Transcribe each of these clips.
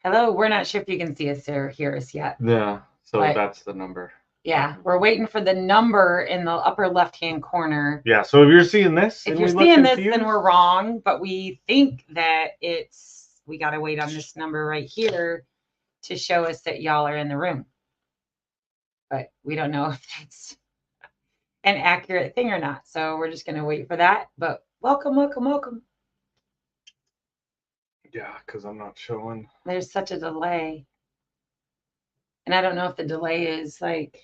Hello, we're not sure if you can see us or hear us yet. Yeah, so But that's the number. yeah, we're waiting for the number in the upper left-hand corner. Yeah, so if you're seeing this If and you're we look seeing this, confused, then we're wrong, but we think that we got to wait on this number right here to show us that y'all are in the room. But we don't know if that's an accurate thing or not. So we're just going to wait for that. But welcome, welcome, welcome. yeah, because I'm not showing. There's such a delay. And I don't know if the delay is like,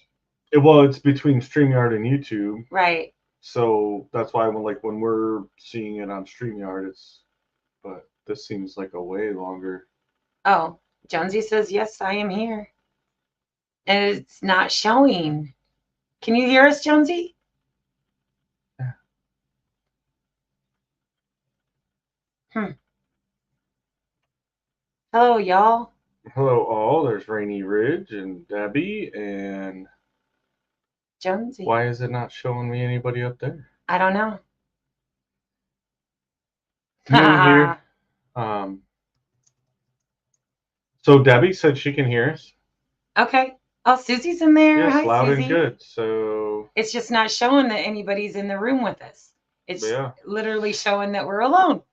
Well, it's between StreamYard and YouTube, right. so that's why when we're seeing it on StreamYard, but this seems like a way longer. Oh, Jonesy says, yes, I am here. And it's not showing. Can you hear us, Jonesy? Hello, y'all. Hello, all. There's Rainy Ridge and Debbie, and Jonesy. why is it not showing me anybody up there? I don't know. Here. So Debbie said she can hear us. Okay. Oh, Susie's in there. Yes, Hi, loud Susie. and good. So it's just not showing that anybody's in the room with us. It's literally showing that we're alone.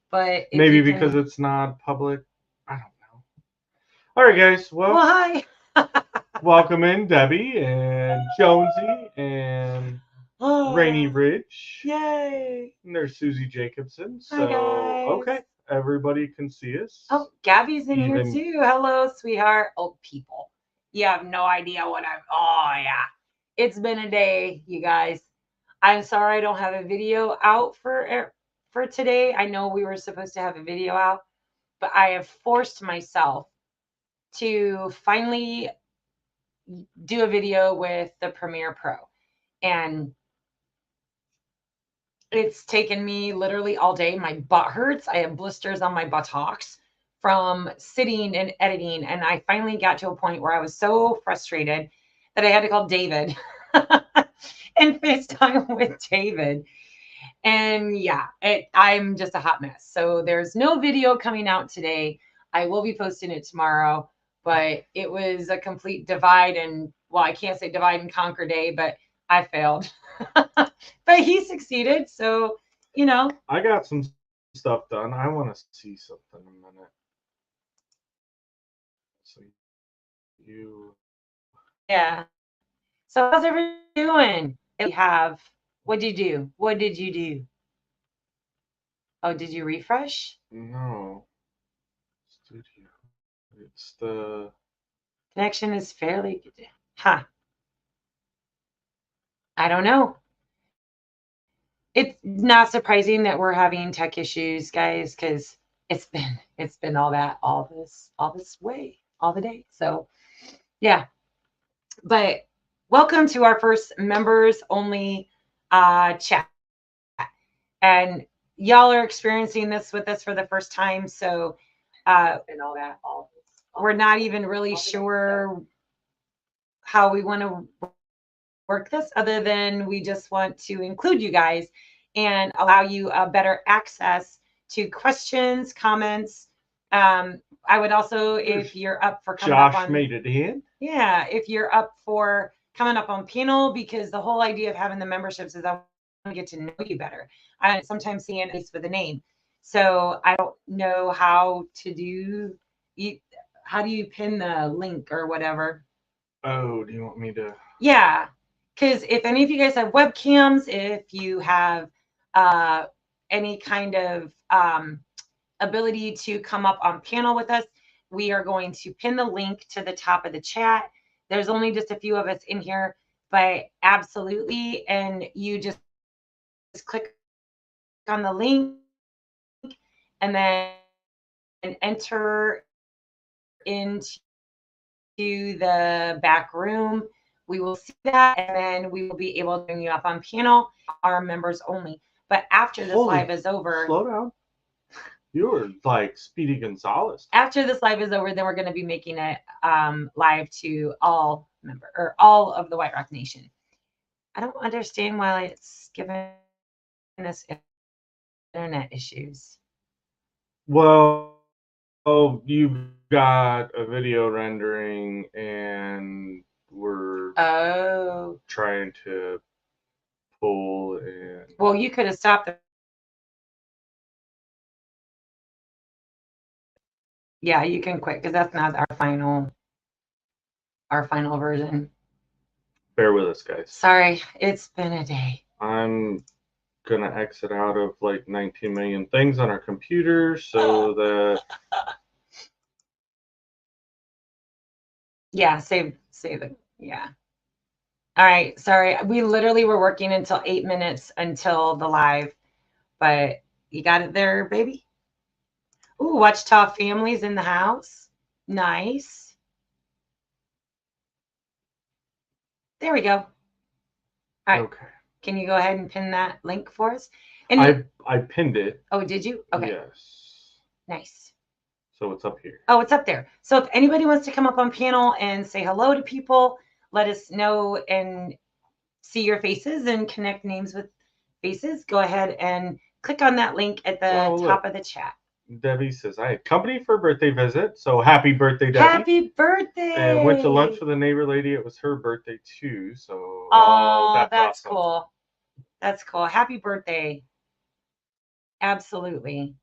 But maybe because it's not public. I don't know. All right, guys. Well, hi. welcome in Debbie and Jonesy and Rainy Ridge. Yay. And there's Susie Jacobson. So, Hi, guys. okay, everybody can see us. Oh, Gabby's in here too. Hello, sweetheart. Oh, people. You have no idea what oh, yeah. It's been a day, you guys. I'm sorry I don't have a video out for today. I know we were supposed to have a video out, but I have forced myself to finally do a video with the Premiere Pro. And it's taken me literally all day. My butt hurts. I have blisters on my buttocks from sitting and editing. And I finally got to a point where I was so frustrated that I had to call David and FaceTime with David. And yeah, I'm just a hot mess. So there's no video coming out today. I will be posting it tomorrow, but it was a complete divide and, well, I can't say divide and conquer day, but I failed. But he succeeded. So, I got some stuff done. I want to see something in a minute. So yeah. So how's everyone doing? What'd you do? What did you do? Oh, did you refresh? No. Studio. It's the connection is fairly good. Huh. I don't know. It's not surprising that we're having tech issues, guys, because it's been all this way all the day. So yeah. But welcome to our first members only chat. And y'all are experiencing this with us for the first time. So and all that, we're not even really sure how we want to work this, other than we just want to include you guys and allow you a better access to questions, comments. I would also, if you're up for coming up on, Josh made it in. Yeah, if you're up for coming up on panel, because the whole idea of having the memberships is I want to get to know you better. I sometimes see an ace with a name, so I don't know how to do. How do you pin the link or whatever? Oh, do you want me to? Yeah, because if any of you guys have webcams, if you have any kind of ability to come up on panel with us, we are going to pin the link to the top of the chat. There's only just a few of us in here, but absolutely. And you just click on the link and then enter into the back room. We will see that, and then we will be able to bring you up on panel, our members only. But after this live is over, slow down. You were like Speedy Gonzalez. After this live is over, then we're going to be making it live to all of the White Rock Nation. I don't understand why it's giving us internet issues. Well, you've got a video rendering and we're Oh, trying to pull and well, you could have stopped the. Yeah, you can quit because that's not our final version. bear with us, guys. Sorry, it's been a day. I'm gonna exit out of like 19 million things on our computer so that Yeah, save it. Yeah. All right. Sorry. We literally were working until 8 minutes until the live, but you got it there, baby. Ooh, Watchtower families in the house. Nice. There we go. All right. okay. Can you go ahead and pin that link for us? And I pinned it. oh, did you? Okay. Yes. Nice. So it's up here. Oh, it's up there. So if anybody wants to come up on panel and say hello to people, let us know and see your faces and connect names with faces, go ahead and click on that link at the top of the chat. Debbie says, I had company for a birthday visit. So happy birthday, Debbie. Happy birthday. And went to lunch with a neighbor lady. It was her birthday too. So oh, that's awesome. cool. That's cool. Happy birthday. Absolutely.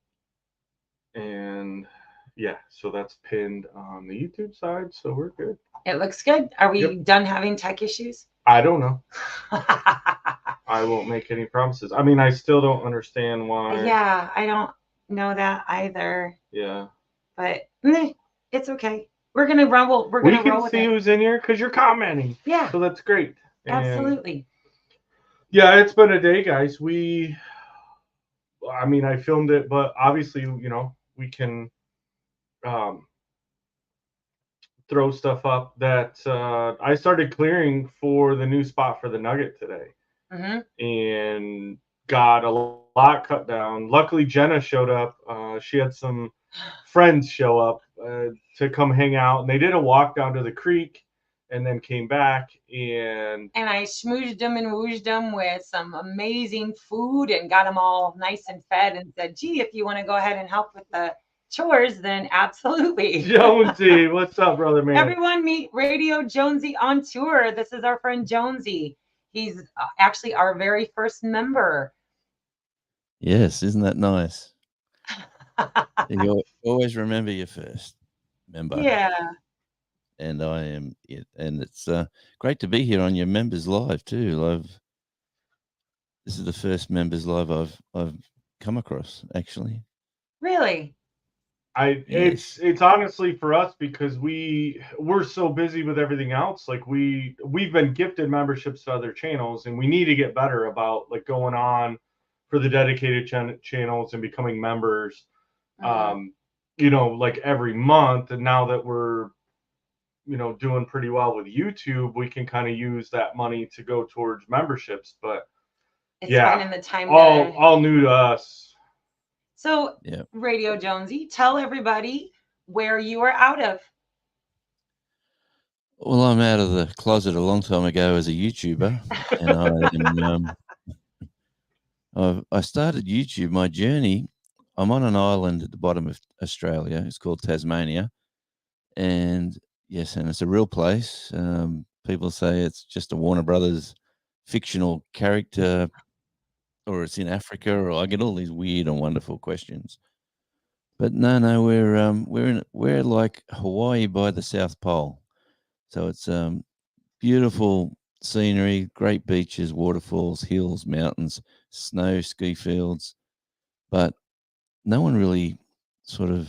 And yeah, so that's pinned on the YouTube side. So we're good. It looks good. Are we done having tech issues? I don't know. I won't make any promises. I mean, I still don't understand why. Yeah, I don't know that either. Yeah. But it's okay. We're gonna roll. We're gonna roll with it. We can see who's in here because you're commenting. Yeah. So that's great. Absolutely. Yeah, it's been a day, guys. I mean, I filmed it, but obviously, we can throw stuff up that I started clearing for the new spot for the Nugget today. And got a lot cut down. Luckily, Jenna showed up. She had some friends show up to come hang out, and they did a walk down to the creek and then came back and I schmoozed them and woozed them with some amazing food and got them all nice and fed and said, gee, if you want to go ahead and help with the chores, then absolutely. Jonesy, what's up, brother man? Everyone meet Radio Jonesy on tour. This is our friend Jonesy. He's actually our very first member. Yes, isn't that nice? You always remember your first member. Yeah. And I am it. And it's great to be here on your members live too. This is the first members live I've come across, actually. Really? It's honestly for us because we're so busy with everything else. Like we've been gifted memberships to other channels, and we need to get better about like going on for the dedicated channels and becoming members. Like every month. And now that we're doing pretty well with YouTube, we can kind of use that money to go towards memberships. But it's finding the time. All new to us. So, Radio Jonesy, tell everybody where you are out of. Well, I'm out of the closet a long time ago as a YouTuber, and I started YouTube. My journey. I'm on an island at the bottom of Australia. It's called Tasmania, and yes, and it's a real place. People say it's just a Warner Brothers fictional character, or it's in Africa, or I get all these weird and wonderful questions. But no, we're like Hawaii by the South Pole. So it's beautiful scenery, great beaches, waterfalls, hills, mountains, snow, ski fields. But no one really sort of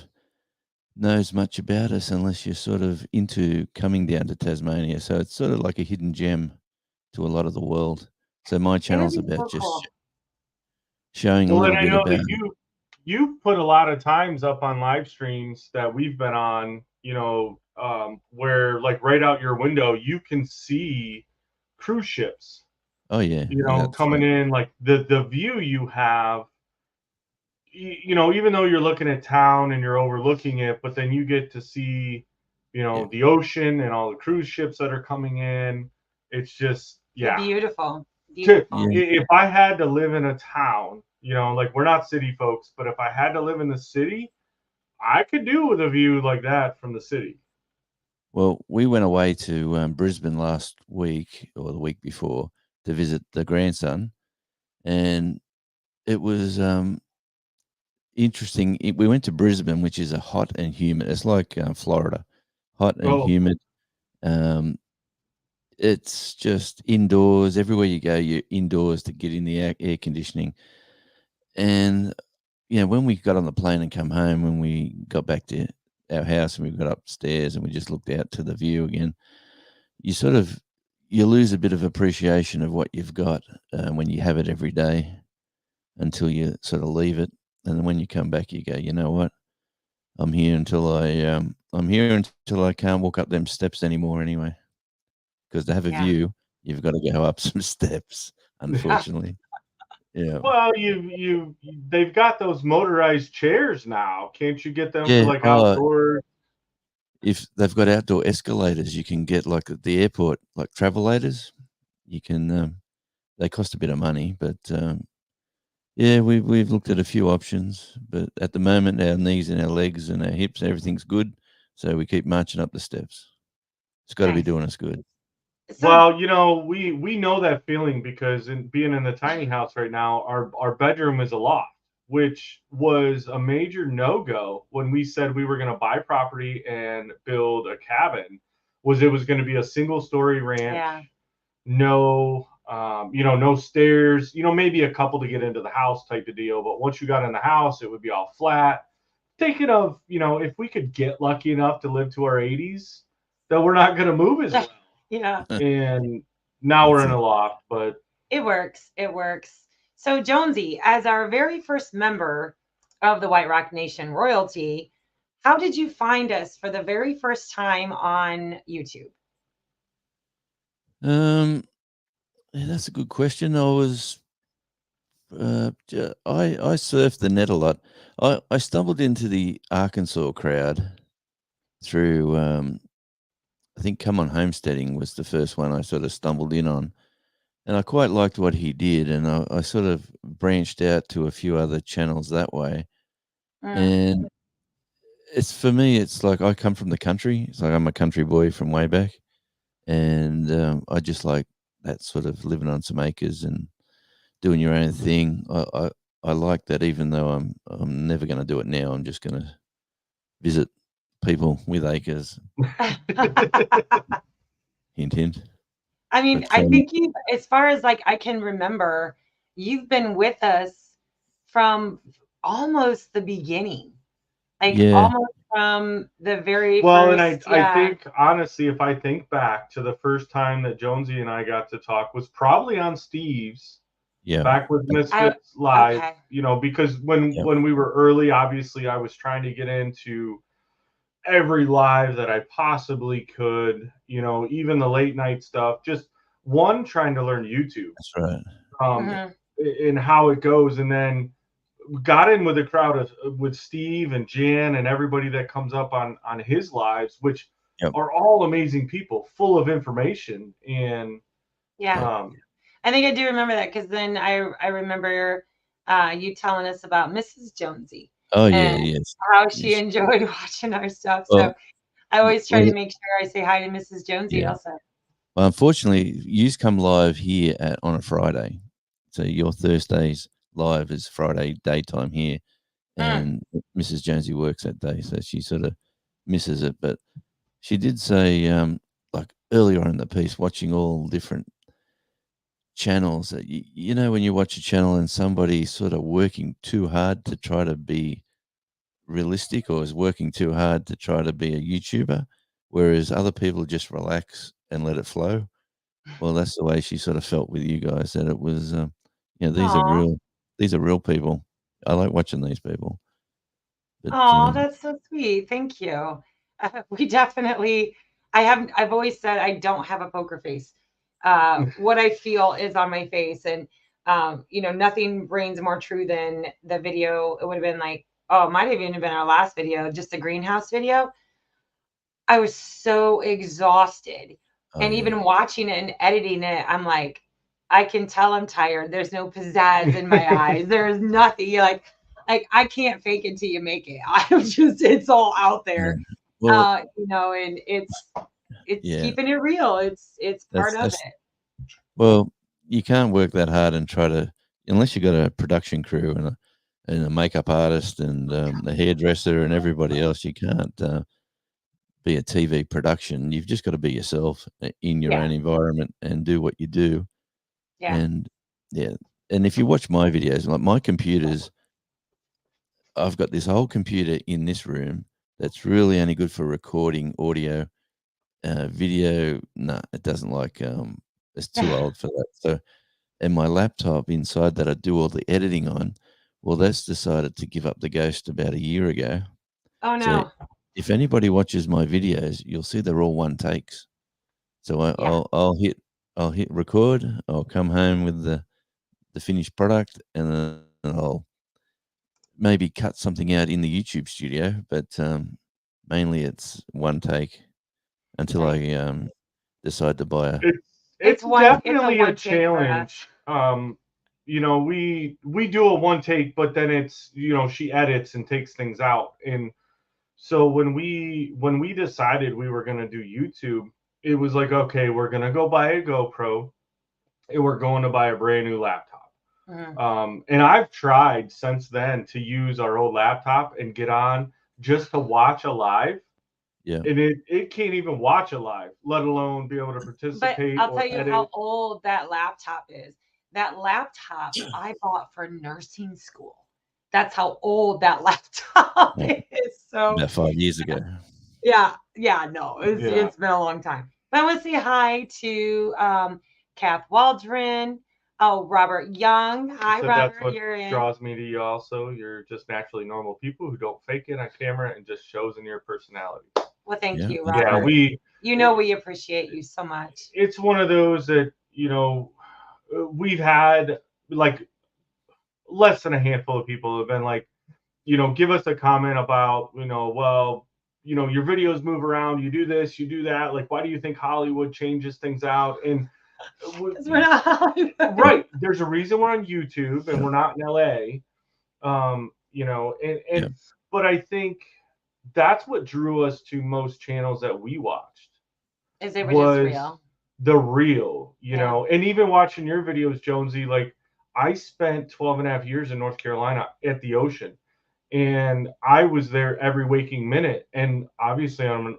knows much about us unless you're sort of into coming down to Tasmania. So it's sort of like a hidden gem to a lot of the world. So my channel's about just showing a little bit about that you've put a lot of times up on live streams that we've been on, where like right out your window you can see cruise ships. Oh yeah. Coming in, like the view you have, even though you're looking at town and you're overlooking it, but then you get to see, the ocean and all the cruise ships that are coming in. It's just, Beautiful. If I had to live in a town, like we're not city folks, but if I had to live in the city, I could do with a view like that from the city. Well, we went away to Brisbane last week or the week before to visit the grandson, and it was interesting. We went to Brisbane, which is a hot and humid. It's like Florida, hot and Oh, humid. Um, it's just indoors. Everywhere you go, you're indoors to get in the air conditioning. And when we got on the plane and come home, when we got back to our house and we got upstairs and we just looked out to the view again, you sort of you lose a bit of appreciation of what you've got when you have it every day until you sort of leave it, and then when you come back, you go, you know what? I'm here until I can't walk up them steps anymore anyway. Because to have a Yeah. view, you've got to go up some steps. Unfortunately, yeah, well, they've got those motorized chairs now. Can't you get them for yeah. like outdoor? If they've got outdoor escalators, you can get like at the airport, like travelators. You can. They cost a bit of money, but yeah, we've looked at a few options, but at the moment, our knees and our legs and our hips, everything's good, so we keep marching up the steps. It's got to be Nice. doing us good. So Well, we know that feeling because in being in the tiny house right now, our bedroom is a loft, which was a major no-go when we said we were going to buy property and build a cabin. Was it was going to be a single-story yeah, ranch, no, no stairs, maybe a couple to get into the house type of deal. But once you got in the house, it would be all flat. Thinking of, if we could get lucky enough to live to our 80s, that we're not going to move as well. yeah, And now we're That's in it. a loft, but it works. It works. So Jonesy, as our very first member of the White Rock Nation royalty, how did you find us for the very first time on YouTube? Yeah, that's a good question. I surfed the net a lot. I stumbled into the Arkansas crowd through I think Come On Homesteading was the first one I sort of stumbled in on, and I quite liked what he did, and I sort of branched out to a few other channels that way. Mm, And it's for me, it's like I come from the country. It's like I'm a country boy from way back, and I just like that sort of living on some acres and doing your own thing. I like that, even though I'm never going to do it now. I'm just going to visit people with acres. Hint, hint. I mean, But I think you, as far as like I can remember, you've been with us from almost the beginning, like yeah, almost from the very well, and first, I yeah. think honestly, if I think back to the first time that Jonesy and I got to talk was probably on Steve's yeah, back with I Misfits Live, okay. because when yeah. when we were early, obviously I was trying to get into every live that I possibly could, even the late night stuff, just one trying to learn YouTube, That's right. um, Mhm. and how it goes, and then got in with a crowd of with Steve and Jan and everybody that comes up on his lives, which Yep, are all amazing people, full of information, and Yeah. yep. um, I think I do remember that because then I remember you telling us about Mrs. Jonesy Oh yeah, and yes, how she yes. enjoyed watching our stuff. So Well, I always try to when make sure I say hi to Mrs. Jonesy yeah. also. Well, unfortunately, yous come live here on a Friday, so your Thursdays live is Friday daytime here, Mm, and Mrs. Jonesy works that day, so she sort of misses it. But she did say, like earlier on in the piece, watching all different channels that when you watch a channel and somebody's sort of working too hard to try to be realistic or is working too hard to try to be a YouTuber, whereas other people just relax and let it flow. Well, that's the way she sort of felt with you guys, that it was, aw. these are real people. I like watching these people, but Oh, that's so sweet. Thank you. We definitely, I've always said I don't have a poker face. What I feel is on my face. And, nothing rings more true than the video. It would have been like, oh, it might have even been our last video, just the greenhouse video. I was so exhausted. oh And yeah, even watching it and editing it, I'm like, I can tell I'm tired. There's no pizzazz in my eyes. There's nothing. You're like, like I can't fake it till you make it. I'm just it's all out Yeah. there. Well, And it's yeah, keeping it real. It's part of that's it. well, you can't work that hard and try to unless you got a production crew and a makeup artist and a hairdresser and everybody else. You can't be a TV production. You've just got to be yourself in your Yeah. own environment and do what you do. Yeah. And yeah, and if you watch my videos, like my computers, I've got this whole computer in this room that's really only good for recording audio. Video, no, it doesn't like. It's too old for that. So, and my laptop inside that I do all the editing on, well, that's decided to give up the ghost about a year ago. Oh So, no. if anybody watches my videos, you'll see they're all one takes. So Yeah. I'll hit record. I'll come home with the finished product, and then I'll maybe cut something out in the YouTube studio. But mainly it's one take until Nice. I decide to buy a. It's It's it's one. It's a definitely a one take for us. challenge. We do a one take, but then it's she edits and takes things out. And so when we decided we were gonna do YouTube, it was like, okay, we're gonna go buy a GoPro and we're going to buy a brand new laptop. Mhm. And I've tried since then to use our old laptop and get on just to watch a live, Yeah, and it can't even watch a live, let alone be able to But participate I'll or tell you edit. how old that laptop is. That laptop I bought for nursing school. That's how old that laptop uh, is. So about 5 years ago. yeah, no, Yeah. it's been a long time. But I want to say hi to Kath Waldron. Oh, Robert Young. Hi, So that's Robert. what You're in. draws me to you also. You're just naturally normal people who don't fake it on camera and just shows in your personality. Well, thank Yeah, you, that's Yeah, Robert. right. You know we appreciate you so much. it's one of those that, we've had like less than a handful of people have been like, give us a comment about, well, your videos move around, you do this, you do that. Like, why do you think Hollywood changes things out? And Because we're not Hollywood. right, there's a reason we're on YouTube and we're not in LA. And Yeah, but I think that's what drew us to most channels that we watched Is they were just was real. the real, Yeah. and even watching your videos, Jonesy, like I spent 12 and a half years in North Carolina at the ocean, and I was there every waking minute. And obviously, I'm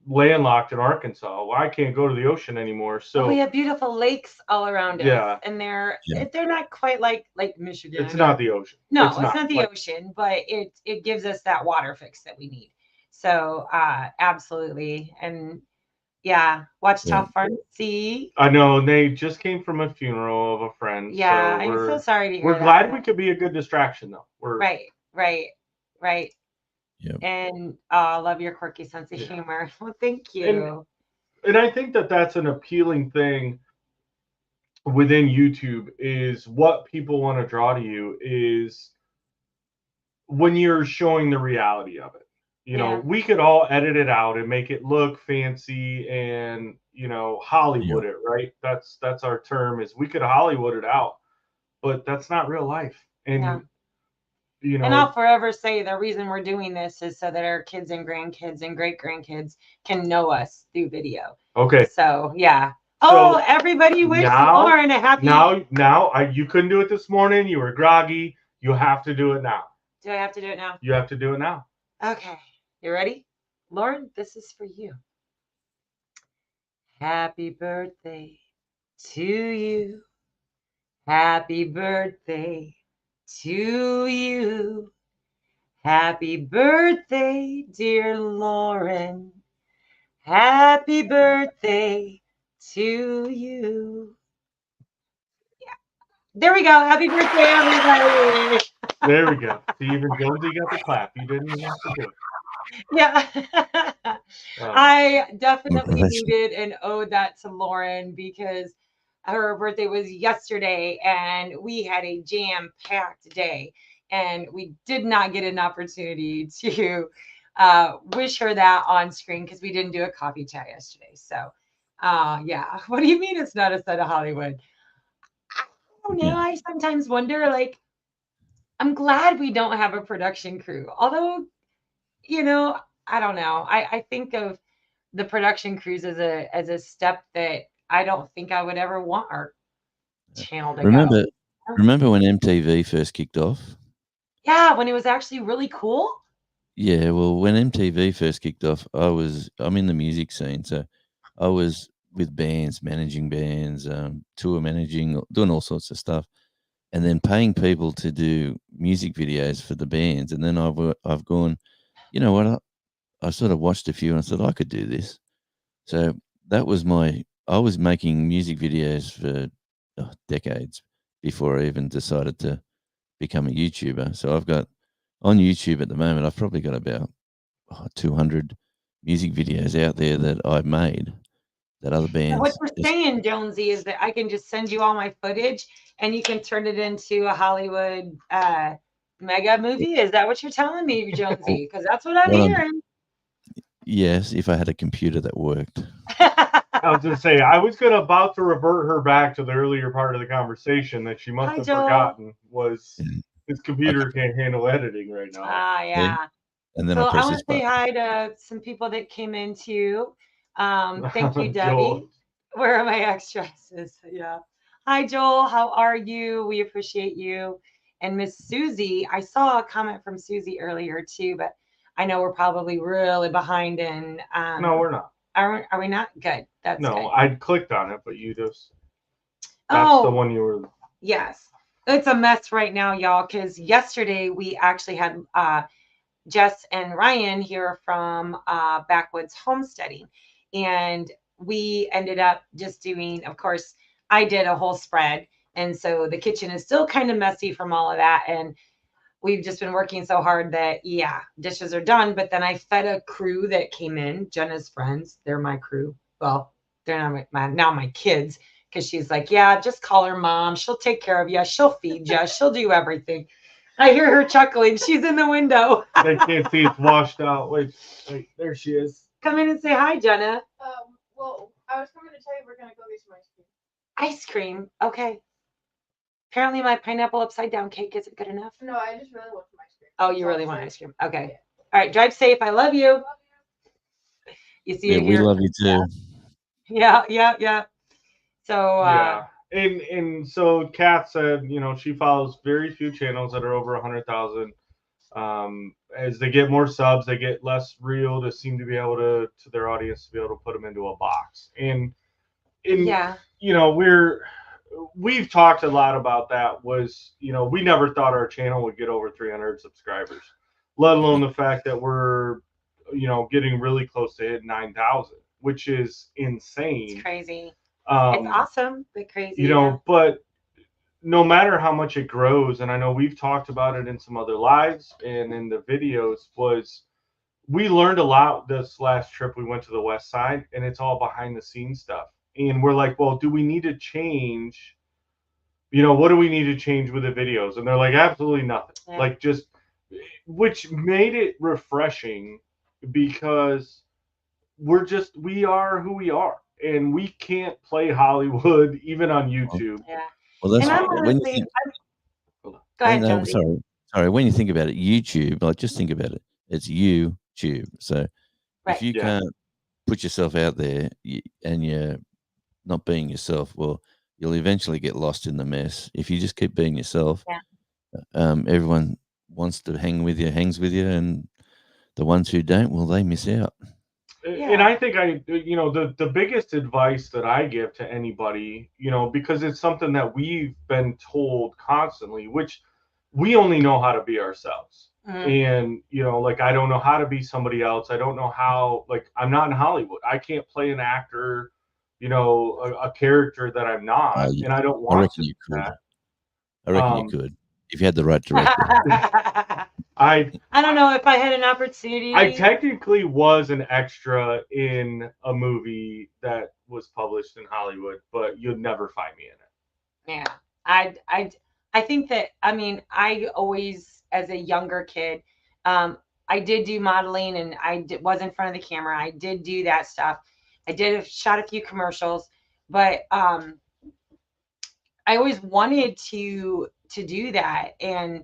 landlocked in Arkansas. Well, I can't go to the ocean anymore. But we So, have beautiful lakes all around us, yeah, and they're yeah, they're not quite like Lake it's Michigan not or the ocean. It's no, it's not not the like, ocean, but it gives us that water fix that we need. So absolutely. And yeah, watch yeah. Top Farm Sea. I know they just came from a funeral of a friend. Yeah, So I'm so we're, sorry to hear we're that. glad we could be a good distraction, though. Right, right, right. Yeah. And I love your quirky sense of Yeah. humor. Well, thank and you. and I think that that's an appealing thing within YouTube is what people want to draw to you is when you're showing the reality of it. Yeah, We could all edit it out and make it look fancy and, Yeah. Hollywood it, right? That's our term is we could Hollywood it out, but that's not real life. no. And, you And know, I'll forever say the reason we're doing this is so that our kids and grandkids and great grandkids can know us through video. okay. So yeah. So Oh, everybody wish now, Lauren a happy. you couldn't do it this morning. You were groggy. You have to do it now. Do I have to do it now? You have to do it now. Okay. You ready? Lauren, this is for you. Happy birthday to you. Happy birthday to you. Happy birthday, dear Lauren. Happy birthday to you. There we go. Happy birthday, everybody. There we go. See, even Jonesy got the clap. You didn't even have to do it. Yeah. Um, I definitely Motivation. needed and owed that to Lauren because her birthday was yesterday and we had a jam-packed day and we did not get an opportunity to wish her that on screen because we didn't do a coffee chat yesterday. So yeah. What do you mean it's not a set of Hollywood? I don't know. Yeah. I sometimes wonder like I'm glad we don't have a production crew. Although, you know, I don't know. I think of the production crews as a step that I don't think I would ever want our channel to go. Remember, remember when MTV first kicked off? Yeah, when it was actually really cool. Yeah, well, when MTV first kicked off, I'm in the music scene, so I was with bands, managing bands, tour managing, doing all sorts of stuff, and then paying people to do music videos for the bands. And then I've gone, you know what? I sort of watched a few and I thought I could do this. So that was I was making music videos for decades before I even decided to become a YouTuber. So I've got on YouTube at the moment, I've probably got about 200 music videos out there that I've made that other So what bands you're just saying, Jonesy, is that I can just send you all my footage and you can turn it into a Hollywood mega movie? Is that what you're telling me, Jonesy? Because that's what I'm what I'm hearing. yes, if I had a computer that worked. I was going to say, I was about to revert her back to the earlier part of the conversation that she must Hi, have Joel. forgotten was Yeah. his computer can't handle editing right now. Ah, Yeah. yeah. And then So I I press want this to say button. hi to some people that came in too. Thank you, Joel. Debbie. Where are my extras? Yeah. Hi, Joel. How are you? We appreciate you. And Miss Susie, I saw a comment from Susie earlier too, but I know we're probably really behind in. No, we're not. Are we not? Good. That's No, good. I clicked on it, but that's the Oh, one you were. yes. It's a mess right now, y'all, because yesterday we actually had Jess and Ryan here from Backwoods Homesteading. And we ended up just doing, of course, I did a whole spread. And so the kitchen is still kind of messy from all of that. And we've just been working so hard that, yeah, dishes are done. But then I fed a crew that came in, Jenna's friends. They're my crew. Well, they're not now my kids. Because she's like, yeah, just call her mom. She'll take care of you. She'll feed you. She'll do everything. I hear her chuckling. She's in the window. They can't see it's washed out. Wait, there she is. Come in and say hi, Jenna. Well, I was coming to tell you we're gonna go get some ice cream. Ice cream. Okay. Apparently my pineapple upside down cake isn't good enough. No, I just really want some ice cream. Oh, you really want ice cream. Okay. All right. Drive safe. I love you. You see Yeah, it we here. love you too. Yeah. So Yeah. And so Kat said, she follows very few channels that are over 100,000. As they get more subs, they get less real to seem to be able to their audience to be able to put them into a box. And yeah. we've talked a lot about that. Was we never thought our channel would get over 300 subscribers, let alone the fact that we're getting really close to hit 9,000, which is insane. It's crazy. It's awesome, but crazy. But no matter how much it grows, and I know we've talked about it in some other lives and in the videos, was we learned a lot this last trip. We went to the West Side, and it's all behind the scenes stuff. And we're like, well, do we need to change? What do we need to change with the videos? And they're like, absolutely nothing. Yeah. Like which made it refreshing because we are who we are, and we can't play Hollywood even on YouTube. Yeah. Well, that's And I'm when you honestly, think. go ahead, Jonesy. Sorry. When you think about it, YouTube, like just think about it. It's YouTube. So if you can't put yourself out there and you're not being yourself, well, you'll eventually get lost in the mess. If you just keep being yourself, everyone wants to hangs with you, and the ones who don't, well, they miss out. Yeah. And I think the biggest advice that I give to anybody, because it's something that we've been told constantly, which we only know how to be ourselves. And like, I don't know how to be somebody else. I don't know how, like, I'm not in Hollywood. I can't play an actor, a character that I'm not, and I don't want to do that. I reckon you could if you had the right director. I don't know if I had an opportunity. I technically was an extra in a movie that was published in Hollywood, but you'd never find me in it. Yeah, I think that, I always, as a younger kid, I did do modeling, and was in front of the camera. I did do that stuff. I shot a few commercials, but I always wanted to do that. And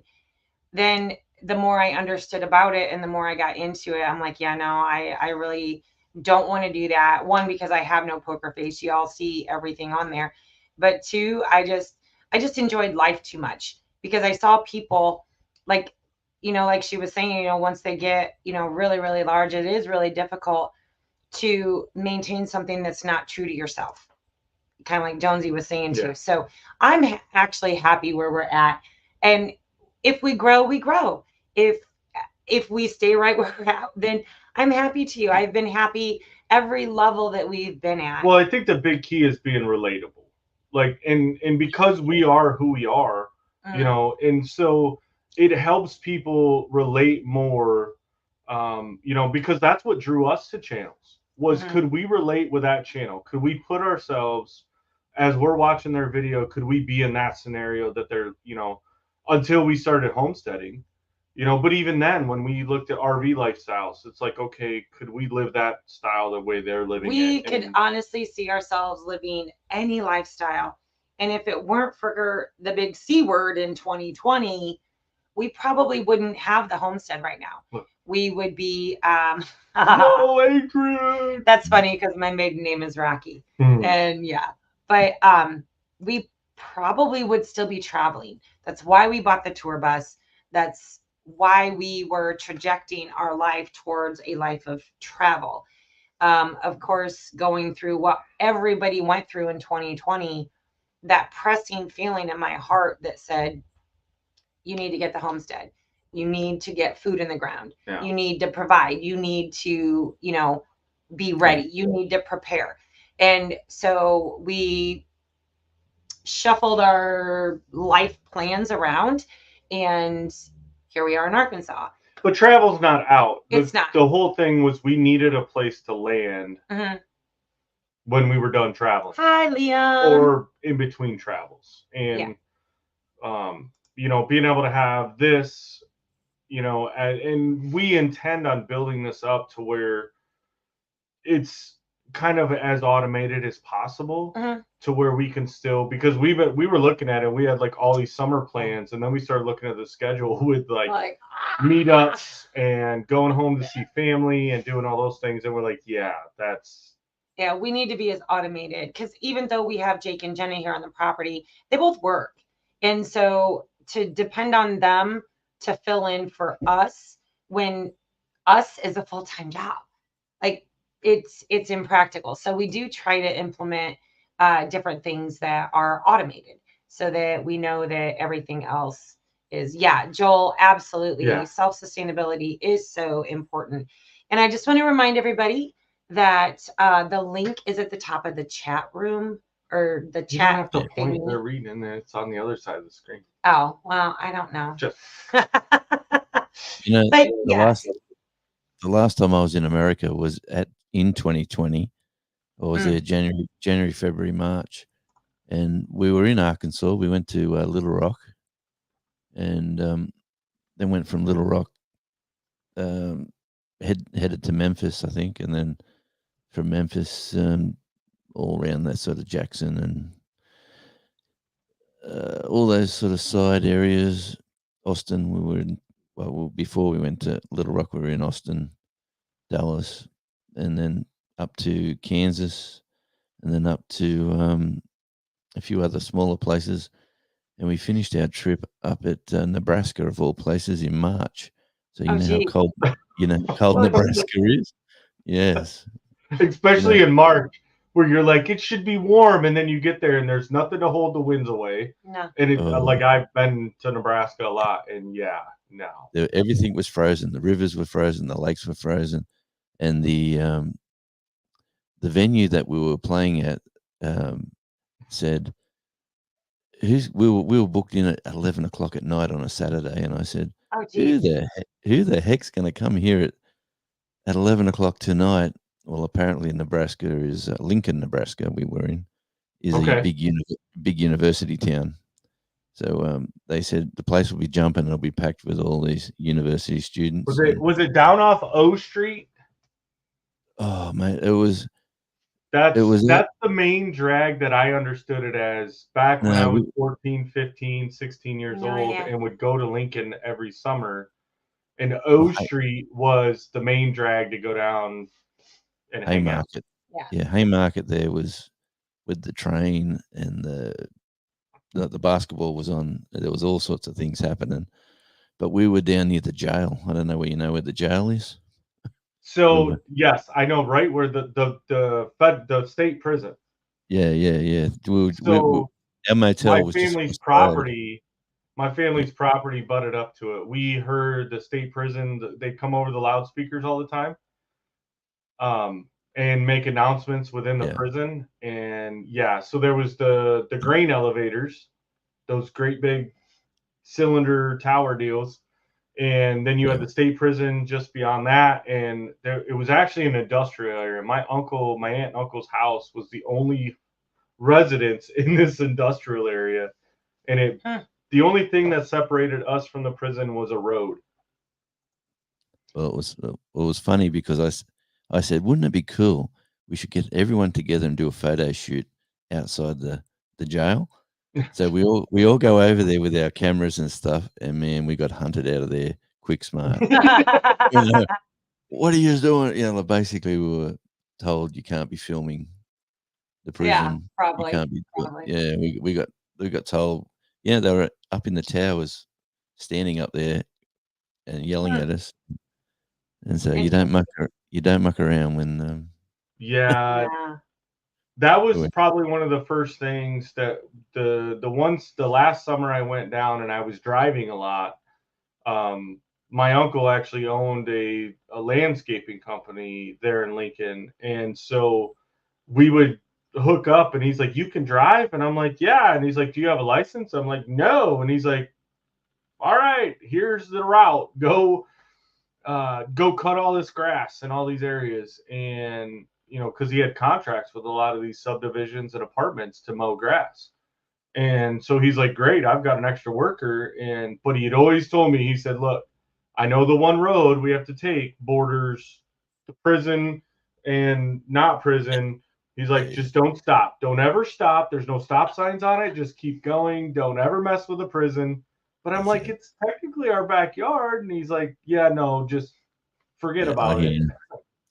then the more I understood about it and the more I got into it, I'm like, yeah, no, I really don't want to do that. One, because I have no poker face. You all see everything on there. But two, I just enjoyed life too much because I saw people like, like she was saying, once they get, really, really large, it is really difficult to maintain something that's not true to yourself. Kind of like Jonesy was saying too. Yeah. So I'm actually happy where we're at. And if we grow, we grow. If we stay right where we're at, then I'm happy too. I've been happy every level that we've been at. Well, I think the big key is being relatable. Like, and because we are who we are, and so it helps people relate more, because that's what drew us to channels was could we relate with that channel? Could we put ourselves as we're watching their video? Could we be in that scenario that they're, until we started homesteading? But even then, when we looked at RV lifestyles, it's like, okay, could we live that style the way they're living we it? could honestly see ourselves living any lifestyle. And if it weren't for the big C word in 2020, we probably wouldn't have the homestead right now. Look. We would be No, Adrian. That's funny because my maiden name is Rocky. And yeah, but we probably would still be traveling. That's why we bought the tour bus. That's why we were trajecting our life towards a life of travel. Of course, going through what everybody went through in 2020, that pressing feeling in my heart that said, you need to get the homestead. You need to get food in the ground. Yeah. You need to provide. You need to, be ready. You need to prepare. And so we shuffled our life plans around, and here we are in Arkansas. But travel's not out. It's not. The whole thing was we needed a place to land when we were done traveling. Hi, Liam. Or in between travels. And, being able to have this, and we intend on building this up to where it's kind of as automated as possible to where we can still, because we were looking at it, we had like all these summer plans, and then we started looking at the schedule with like meetups and going home to see family and doing all those things, and we're like, we need to be as automated, because even though we have Jake and Jenna here on the property, they both work, and so to depend on them to fill in for us when us is a full-time job, like it's impractical. So we do try to implement different things that are automated so that we know that everything else is, Joel, absolutely. Self-sustainability is so important. And I just want to remind everybody that the link is at the top of the chat room or the chat. You don't have to point they're reading it. It's on the other side of the screen. Oh, well, I don't know. Just but the last time I was in America was in 2020. I was there January, February, March, and we were in Arkansas. We went to Little Rock, and then went from Little Rock, headed to Memphis, I think, and then from Memphis all around that sort of Jackson and all those sort of side areas. Austin, we were in, before we went to Little Rock, we were in Austin, Dallas, and then up to Kansas, and then up to a few other smaller places. And we finished our trip up at Nebraska, of all places, in March. So how cold, cold Nebraska is. Yes. Especially in March, where you're like, it should be warm, and then you get there and there's nothing to hold the winds away. No. And like I've been to Nebraska a lot, and everything was frozen. The rivers were frozen, the lakes were frozen, and the venue that we were playing at said, we were booked in at 11 o'clock at night on a Saturday, and I said, who the heck's going to come here at 11 o'clock tonight? Well, apparently Nebraska is Lincoln, Nebraska. We were in is a big university town. So they said the place will be jumping and it'll be packed with all these university students. Was it down off O Street? Oh, mate, it was That's was that's the main drag that I understood it as back when I no, was 14, 15, 16 years No old idea. and would go to Lincoln every summer. And O Street was the main drag to go down and hang out. Haymarket. Yeah. Yeah, Haymarket there was with the train and the basketball was on. There was all sorts of things happening. But we were down near the jail. I don't know where you know where the jail is. So yes, I know right where the state prison. Yeah. So Our motel my was just family's across the road. property, my family's property butted up to it. We heard the state prison, they'd come over the loudspeakers all the time, and make announcements within the Yeah. prison. And yeah, so there was the grain elevators, those great big cylinder tower deals. And then you had the state prison just beyond that, and it was actually an industrial area. My aunt and uncle's house was the only residence in this industrial area, and the only thing that separated us from the prison was a road. Well, it was funny because I said, wouldn't it be cool? We should get everyone together and do a photo shoot outside the jail. So we all go over there with our cameras and stuff, and man, we got hunted out of there quick smart. You know, what are you doing? You know, basically we were told you can't be filming the prison. probably, You can't be. probably. Yeah, we got told. Yeah, they were up in the towers, standing up there and yelling at us, and so you don't muck around when. Yeah, Yeah. that was probably one of the first things that the last summer I went down and I was driving a lot. My uncle actually owned a landscaping company there in Lincoln, and so we would hook up and he's like, you can drive? And I'm like, yeah. And he's like, do you have a license? I'm like, no. And he's like, all right, here's the route. Go cut all this grass in all these areas. And because he had contracts with a lot of these subdivisions and apartments to mow grass. And so he's like, great, I've got an extra worker. But he had always told me, he said, look, I know the one road we have to take borders the prison and not prison. He's like, just don't stop. Don't ever stop. There's no stop signs on it. Just keep going. Don't ever mess with the prison. But I'm like, it's technically our backyard. And he's like, yeah, no, just forget about it.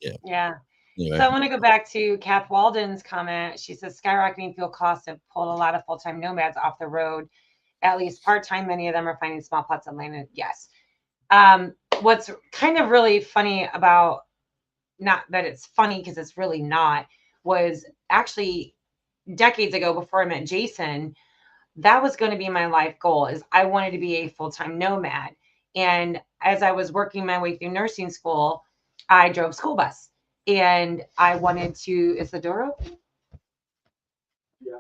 Yeah. Anyway. So I want to go back to Kath Walden's comment. She says skyrocketing fuel costs have pulled a lot of full-time nomads off the road, at least part-time. Many of them are finding small plots of land. Yes. What's kind of really funny about, not that it's funny because it's really not, was actually decades ago before I met Jason, that was going to be my life goal, is I wanted to be a full-time nomad. And as I was working my way through nursing school, I drove school bus. And I wanted to. Is the door open? Yeah.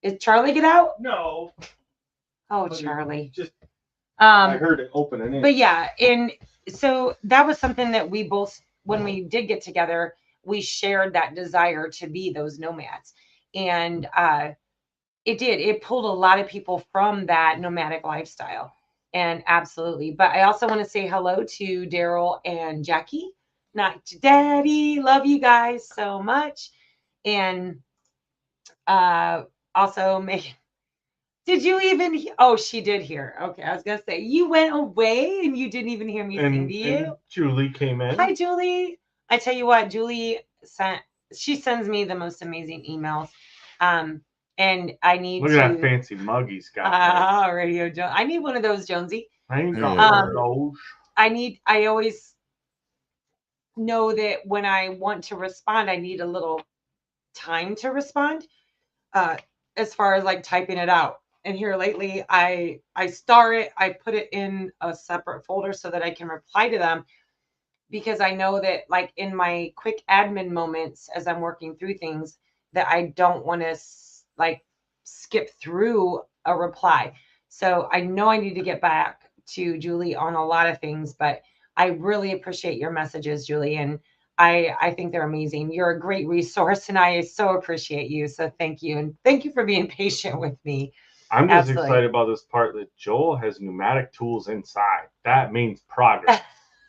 Is Charlie get out? No. Oh, Charlie. Just I heard it opening in. But yeah, and so that was something that we both, when we did get together, we shared that desire to be those nomads. And it pulled a lot of people from that nomadic lifestyle. And absolutely. But I also want to say hello to Daryl and Jackie. Not to Daddy. Love you guys so much. And also Megan. Did you even? Oh, she did hear. Okay, I was gonna say you went away and you didn't even hear me sing to you. And Julie came in. Hi, Julie. I tell you what, Julie sends me the most amazing emails. And I need Look at that fancy mug he's got. Radio Jones. I need one of those, Jonesy. I ain't got one of those. I always know that when I want to respond, I need a little time to respond. As far as like typing it out. And here lately, I star it. I put it in a separate folder so that I can reply to them, because I know that like in my quick admin moments as I'm working through things, that I don't want to like skip through a reply. So I know I need to get back to Julie on a lot of things, but I really appreciate your messages, Julie. And I think they're amazing. You're a great resource and I so appreciate you. So thank you. And thank you for being patient with me. I'm just excited about this part that Joel has pneumatic tools inside. That means progress.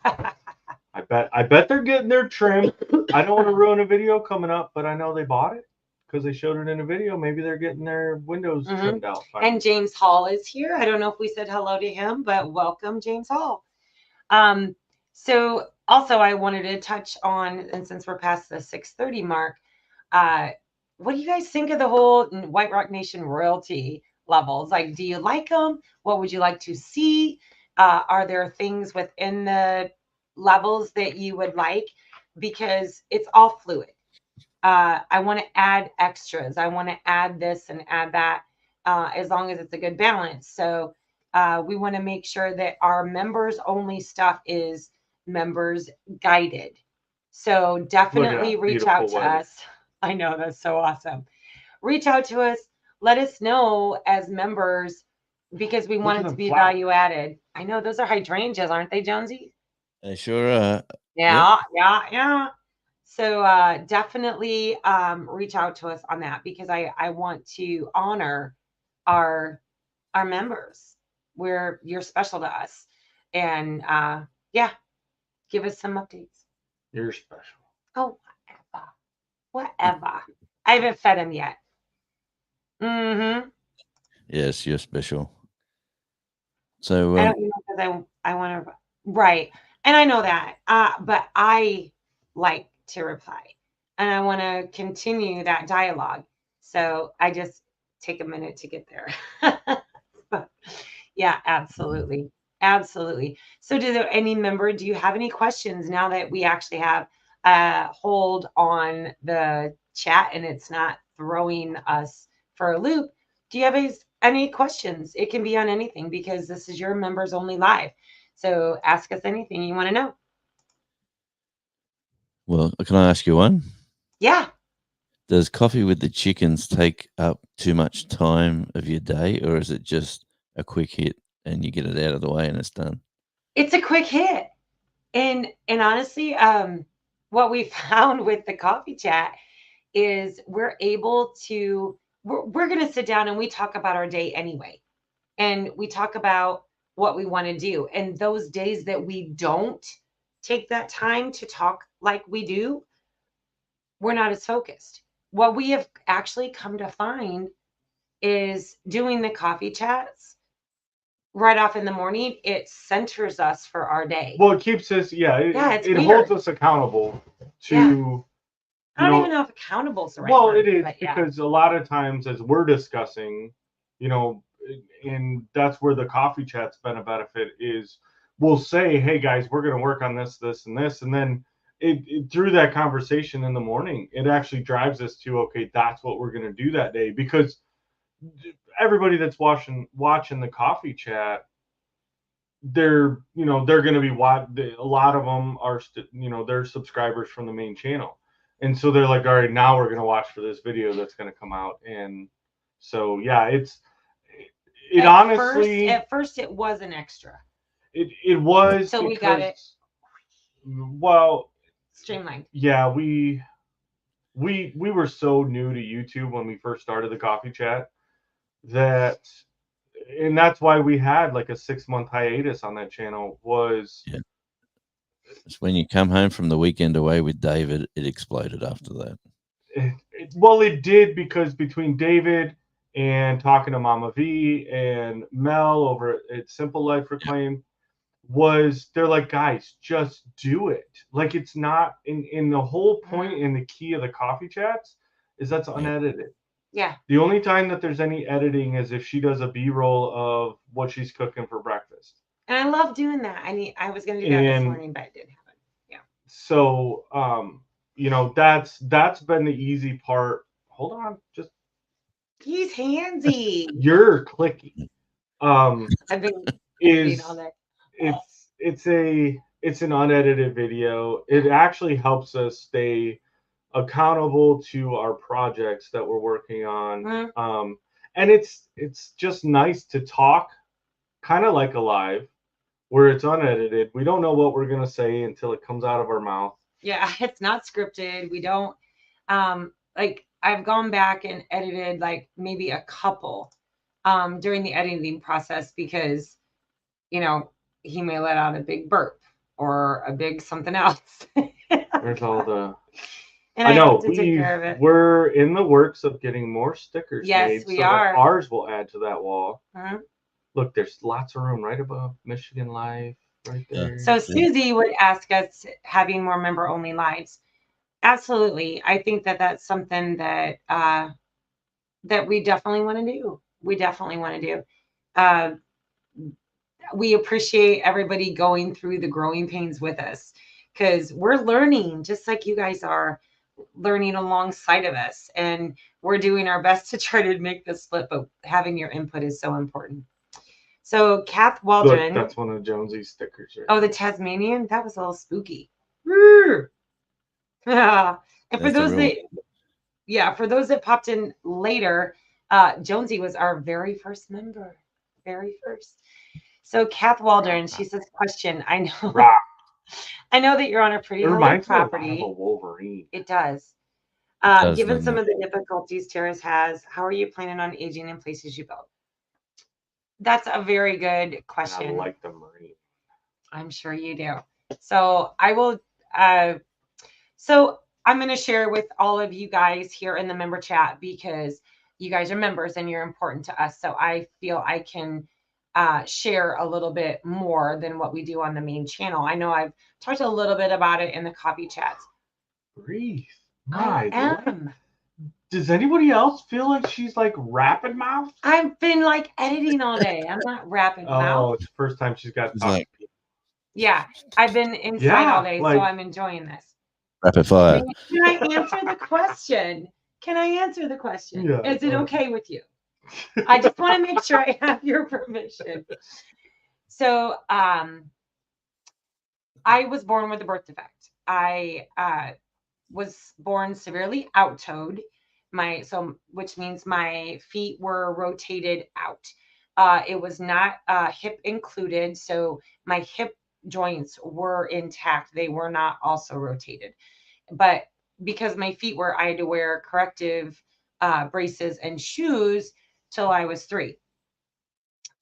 I I bet they're getting their trim. I don't want to ruin a video coming up, but I know they bought it because they showed it in a video. Maybe they're getting their windows trimmed out. Finally. And James Hall is here. I don't know if we said hello to him, but welcome, James Hall. So also I wanted to touch on, and since we're past the 6:30 mark, what do you guys think of the whole White Rock Nation royalty levels? Like, do you like them? What would you like to see? Are there things within the levels that you would like? Because it's all fluid. I want to add extras. I want to add this and add that, as long as it's a good balance. So we want to make sure that our members only stuff is members guided. So definitely reach out to us. I know, that's so awesome. Reach out to us. Let us know as members, because we want it to be value added. I know those are hydrangeas, aren't they, Jonesy? They sure are. Yeah, yeah. So definitely reach out to us on that, because I want to honor our members. You're special to us, and yeah, give us some updates. You're special. Oh, whatever. I haven't fed him yet. Yes, you're special. So I don't know, because I want to, right, and I know that, but I like to reply, and I want to continue that dialogue. So I just take a minute to get there. But, yeah, absolutely. So do you have any questions now that we actually have a hold on the chat and it's not throwing us for a loop? Do you have any questions? It can be on anything, because this is your members only live. So ask us anything you want to know. well, can I ask you one? Yeah. Does coffee with the chickens take up too much time of your day, or is it just a quick hit and you get it out of the way and it's done? It's a quick hit. And honestly, what we found with the coffee chat is we're able to, we're going to sit down and we talk about our day anyway. And we talk about what we want to do. And those days that we don't take that time to talk like we do, we're not as focused. What we have actually come to find is doing the coffee chats right off in the morning, it centers us for our day. Well, it keeps us, it holds us accountable to, I don't even know if accountable is the right word. Well, it is, because a lot of times as we're discussing, and that's where the coffee chat's been a benefit, is we'll say, hey guys, we're going to work on this, this, and this. And then through that conversation in the morning, it actually drives us to, okay, that's what we're going to do that day. Because everybody that's watching the coffee chat, they're going to be a lot of them are they're subscribers from the main channel, and so they're like, all right, now we're going to watch for this video that's going to come out. And so honestly, at first it was an extra. It was, so we got it streamlined. Yeah, we were so new to YouTube when we first started the coffee chat, and that's why we had like a 6-month hiatus on that channel. It's when you come home from the weekend away with David, it exploded after that. It did, because between David and talking to Mama V and Mel over at Simple Life Reclaim, they're like, guys, just do it. Like, it's not in the whole point and the key of the coffee chats is that's unedited. Yeah. The only time that there's any editing is if she does a B-roll of what she's cooking for breakfast. And I love doing that. I was going to do that this morning, but it didn't happen. Yeah. So, that's been the easy part. Hold on, he's handsy. You're clicky. I've been all day. It's an unedited video. It actually helps us stay accountable to our projects that we're working on. Mm-hmm. And it's just nice to talk kind of like a live, where it's unedited. We don't know what we're going to say until it comes out of our mouth. Yeah, it's not scripted. We don't like, I've gone back and edited like maybe a couple during the editing process, because he may let out a big burp, or a big something else. There's all the. And I know have to take care of it. we're in the works of getting more stickers Yes, made, we so are. that ours will add to that wall. Mhm. Look, there's lots of room right above Michigan Life, right Yeah. there. So Susie would ask us having more member only lives. Absolutely. I think that that's something that that we definitely want to do. We definitely want to do. Uh, we appreciate everybody going through the growing pains with us because we're learning just like you guys are learning alongside of us, and we're doing our best to try to make this flip, but having your input is so important. So Kath Look, Waldron. that's one of Jonesy's stickers. Right Oh, the there. Tasmanian? That was a little spooky. Yeah. And for That's a those real that, yeah, for those that popped in later, Jonesy was our very first member. Very first. So Kath Waldron, she says, question. I know Rock. I know that you're on a pretty It hilly reminds me a lot of property. a Wolverine. It does. does, Given doesn't some it? of the difficulties Terrace has, how are you planning on aging in places you built? That's a very good And question. I like the Marine. I'm sure you do. So I will. So I'm going to share with all of you guys here in the member chat because you guys are members and you're important to us. So I feel I can share a little bit more than what we do on the main channel. I know I've talked a little bit about it in the coffee chats. Breathe. I My Lord. am. Does anybody else feel like she's like rapid mouth? I've been like editing all day. I'm not rapid Oh, mouth. it's the first time she's got to It's talk like- to people. Yeah, I've been inside Yeah, all day, like- so I'm enjoying this. Rapid fire. Can I answer the question? Can I answer the question? Yeah, Is it go okay with you? I just want to make sure I have your permission. So, I was born with a birth defect. I was born severely out-toed. Which means my feet were rotated out. It was not hip included, so my hip joints were intact. They were not also rotated. But because my feet were, I had to wear corrective braces and shoes till I was 3.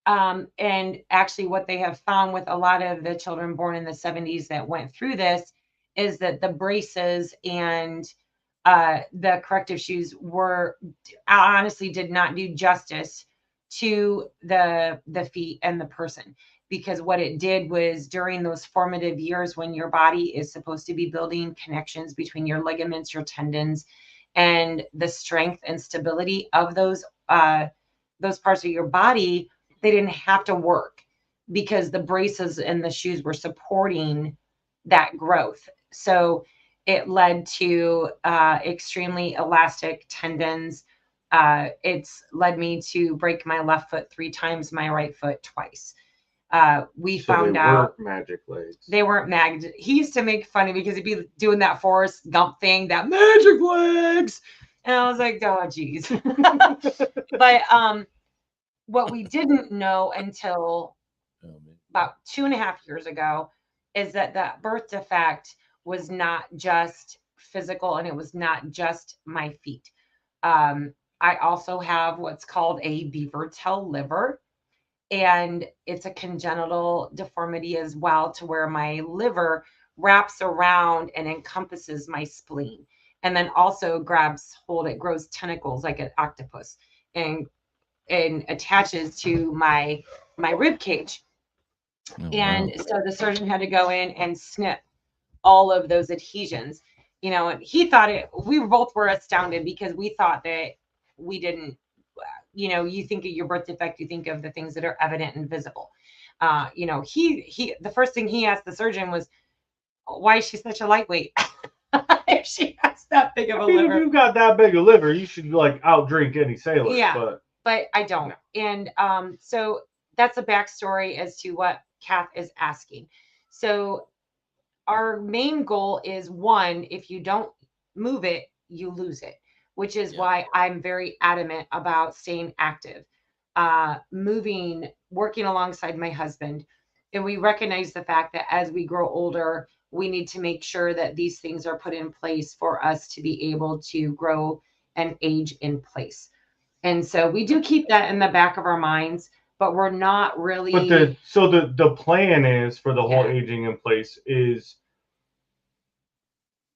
And actually, what they have found with a lot of the children born in the 70s that went through this is that the braces and the corrective shoes honestly did not do justice to the feet and the person, because what it did was during those formative years when your body is supposed to be building connections between your ligaments, your tendons, and the strength and stability of those parts of your body, they didn't have to work because the braces and the shoes were supporting that growth. So it led to extremely elastic tendons. It's led me to break my left foot 3 times, my right foot twice. We found they out weren't magic legs. they weren't magic. He used to make fun of me because he'd be doing that Forrest Gump thing, that magic legs. And I was like, oh, geez. But what we didn't know until about 2.5 years ago is that birth defect was not just physical, and it was not just my feet. I also have what's called a beaver tail liver, and it's a congenital deformity as well, to where my liver wraps around and encompasses my spleen, and then also it grows tentacles like an octopus, and attaches to my rib cage. Oh, And wow. so the surgeon had to go in and snip all of those adhesions. And we both were astounded because we thought that we didn't, you think of your birth defect, you think of the things that are evident and visible. The first thing he asked the surgeon was, why is she such a lightweight? If she has that big of a I mean, liver. if you've got that big a liver, you should like outdrink any sailor. Yeah. But I don't. No. And so that's a backstory as to what Kath is asking. So our main goal is, one, if you don't move it, you lose it, which is why I'm very adamant about staying active, moving, working alongside my husband. And we recognize the fact that as we grow older, we need to make sure that these things are put in place for us to be able to grow and age in place. And so we do keep that in the back of our minds. but we're not really. But the plan is for the whole Yeah. aging in place is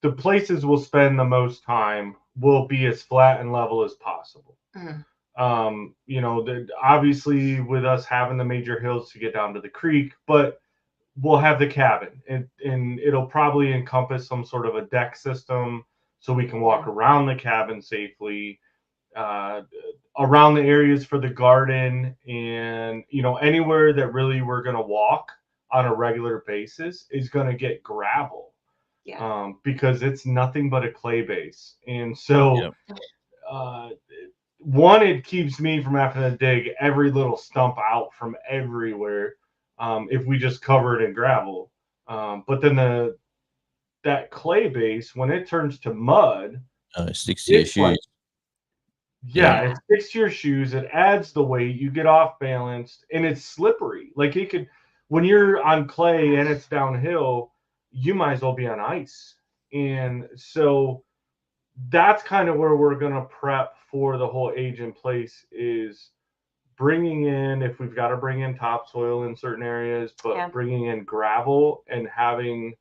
the places we'll spend the most time will be as flat and level as possible. Mhm. Obviously with us having the major hills to get down to the creek, but we'll have the cabin and it'll probably encompass some sort of a deck system so we can walk around the cabin safely, around the areas for the garden, and anywhere that really we're going to walk on a regular basis is going to get gravel. Because it's nothing but a clay base. And so one, it keeps me from having to dig every little stump out from everywhere if we just cover it in gravel. But then that clay base, when it turns to mud, it sticks to your shoes. It sticks to your shoes. It adds the weight. You get off balanced, and it's slippery. Like it could, when you're on clay and it's downhill, you might as well be on ice. And so that's kind of where we're going to prep for the whole age in place, is bringing in, if we've got to bring in topsoil in certain areas, but bringing in gravel and having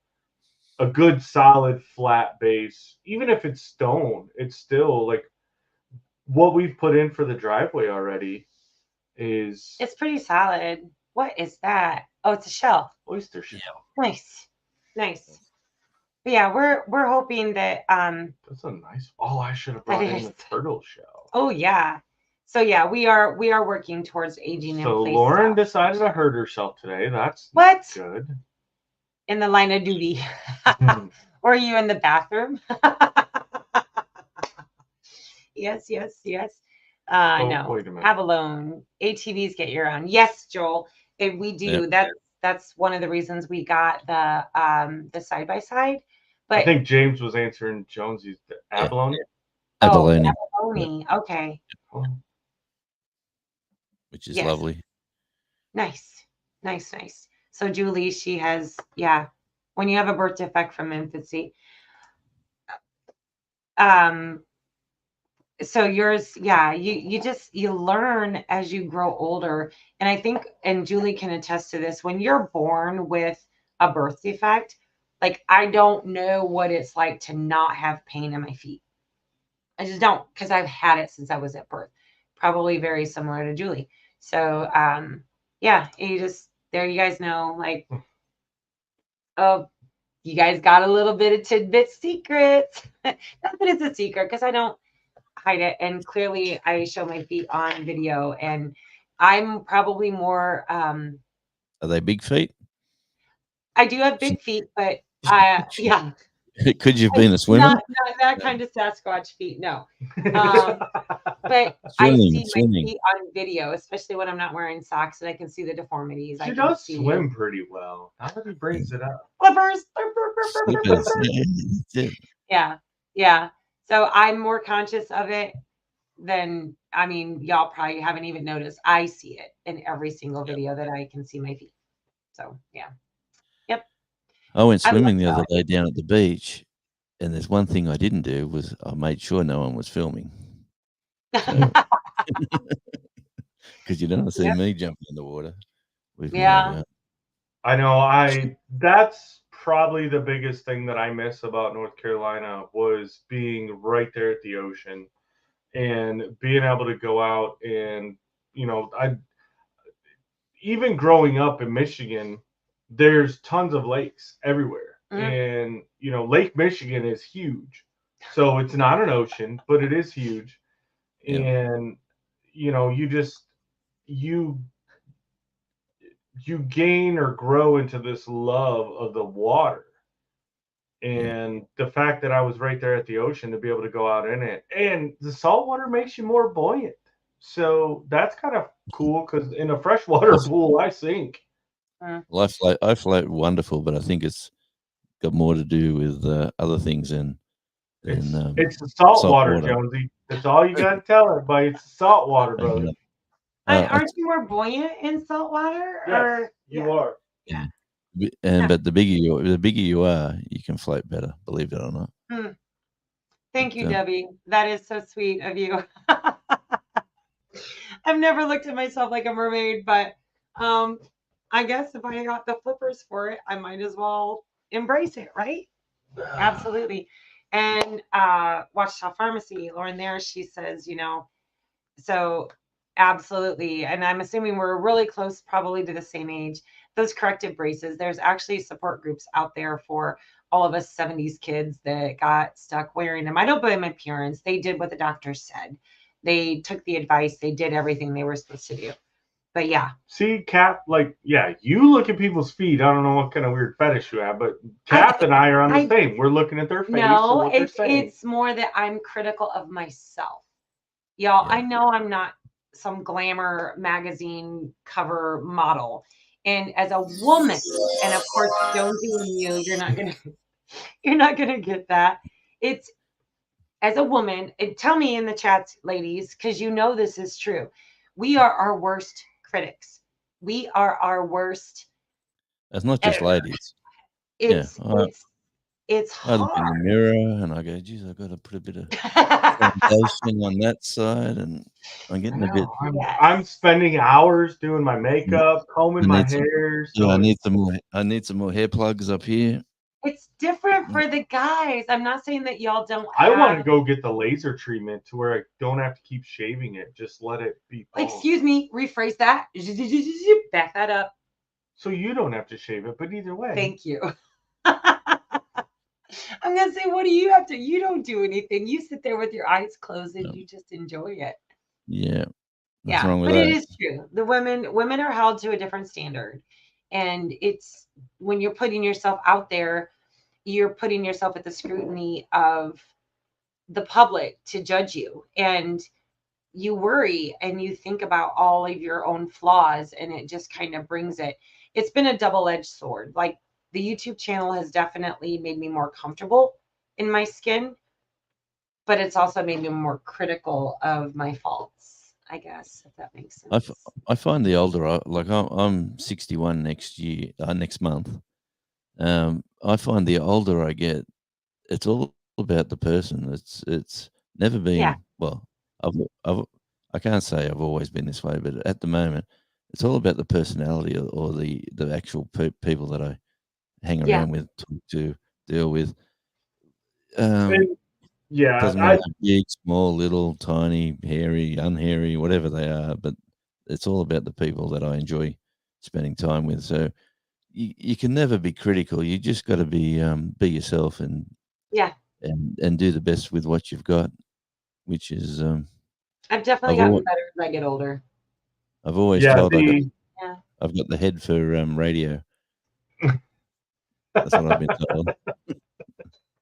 a good solid flat base. Even if it's stone, it's still like what we've put in for the driveway already is. It's pretty solid. What is that? Oh, it's a shell. Oyster shell. Nice. But yeah, we're hoping that that's a nice. Oh, I should have brought in the turtle shell. Oh yeah. So yeah, we are working towards aging in place. So Lauren decided to hurt herself today. That's what? Good. In the line of duty. Or are you in the bathroom? Yes. No. Wait a minute. Have alone. ATVs get you around. Yes, Joel. We do. Yep. That's one of the reasons we got the side by side. But I think James was answering Jonesy's abalone. Abalone. Abalone. Okay. Which is lovely. Nice. So Julie, she has, when you have a birth defect from infancy, so yours, you learn as you grow older. And I think, and Julie can attest to this, when you're born with a birth defect, like I don't know what it's like to not have pain in my feet. I just don't, because I've had it since I was at birth. Probably very similar to Julie. So there you guys know, like, oh, you guys got a little bit of tidbit secrets. Not that it's a secret, because I don't hide it, and clearly I show my feet on video, and I'm probably more are they big feet? I do have big feet, but could you have been a swimmer? Not that kind of Sasquatch feet, no. But I see my feet on video, especially when I'm not wearing socks and I can see the deformities. She does swim pretty well. Now that he brings it up. Flippers. Yeah. So I'm more conscious of it than, I mean, y'all probably haven't even noticed. I see it in every single video that I can see my feet. So yeah. Yep. I went swimming the other day down at the beach, and there's one thing I didn't do was I made sure no one was filming. Because you don't see me jumping in the water. I know. That's probably the biggest thing that I miss about North Carolina, was being right there at the ocean and being able to go out and, even growing up in Michigan, there's tons of lakes everywhere. And, Lake Michigan is huge. So it's not an ocean, but it is huge. And, you gain or grow into this love of the water. And the fact that I was right there at the ocean to be able to go out in it, and the salt water makes you more buoyant. So that's kind of cool, because in a freshwater pool, I sink. Well, I float wonderful, but I think it's got more to do with other things than it's the salt water, Jonesy. That's all you got to tell everybody. It's the salt water, brother. Aren't you more buoyant in salt water? Yes, you are. Yeah. But the bigger you are, you can float better. Believe it or not. Thank you, Debbie. That is so sweet of you. I've never looked at myself like a mermaid, but I guess if I got the flippers for it, I might as well embrace it, right? Absolutely. And Watchtower Pharmacy, Lauren there, she says, so absolutely. And I'm assuming we're really close, probably to the same age. Those corrective braces, there's actually support groups out there for all of us 70s kids that got stuck wearing them. I don't blame my parents. They did what the doctor said. They took the advice. They did everything they were supposed to do. But yeah. See, Cap, you look at people's feet. I don't know what kind of weird fetish you have, but Cap and I are on the same. We're looking at their face. No, and what they're saying. It's more that I'm critical of myself. Y'all, Yeah. I know I'm not some glamour magazine cover model. And as a woman, and of course, Jonesy and you're not gonna get that. It's as a woman, and tell me in the chats, ladies, because this is true. We are our worst critics. We are our worst. It's not just editor. ladies. It's yeah, it's I look in the hard. mirror and I go, geez, I've got to put a bit of foundation on that side, and I'm getting a bit. I'm spending hours doing my makeup, combing my hair. I need some more hair plugs up here. It's different for the guys. I'm not saying that y'all don't. I want to go get the laser treatment to where I don't have to keep shaving it. Just let it be. Excuse me. Rephrase that. Back that up. So you don't have to shave it, but either way. Thank you. I'm gonna say, what do you have to? You don't do anything. You sit there with your eyes closed and you just enjoy it. Yeah. Yeah, but it is true. The women are held to a different standard, and it's when you're putting yourself out there, you're putting yourself at the scrutiny of the public to judge you, and you worry and you think about all of your own flaws, and it just kind of brings it. It's been a double-edged sword. Like the YouTube channel has definitely made me more comfortable in my skin, but it's also made me more critical of my faults, I guess, if that makes sense. I find the older, I'm 61 next month. I find the older I get, it's all about the person. It's never been well. I can't say I've always been this way, but at the moment, it's all about the personality or the actual people that I hang around with, talk to, deal with. Doesn't matter if big, small, little, tiny, hairy, unhairy, whatever they are, but it's all about the people that I enjoy spending time with. So you can never be critical. You just got to be yourself and do the best with what you've got, which is I've definitely gotten better as I get older. I've always told I've got the head for radio. That's what I've been told.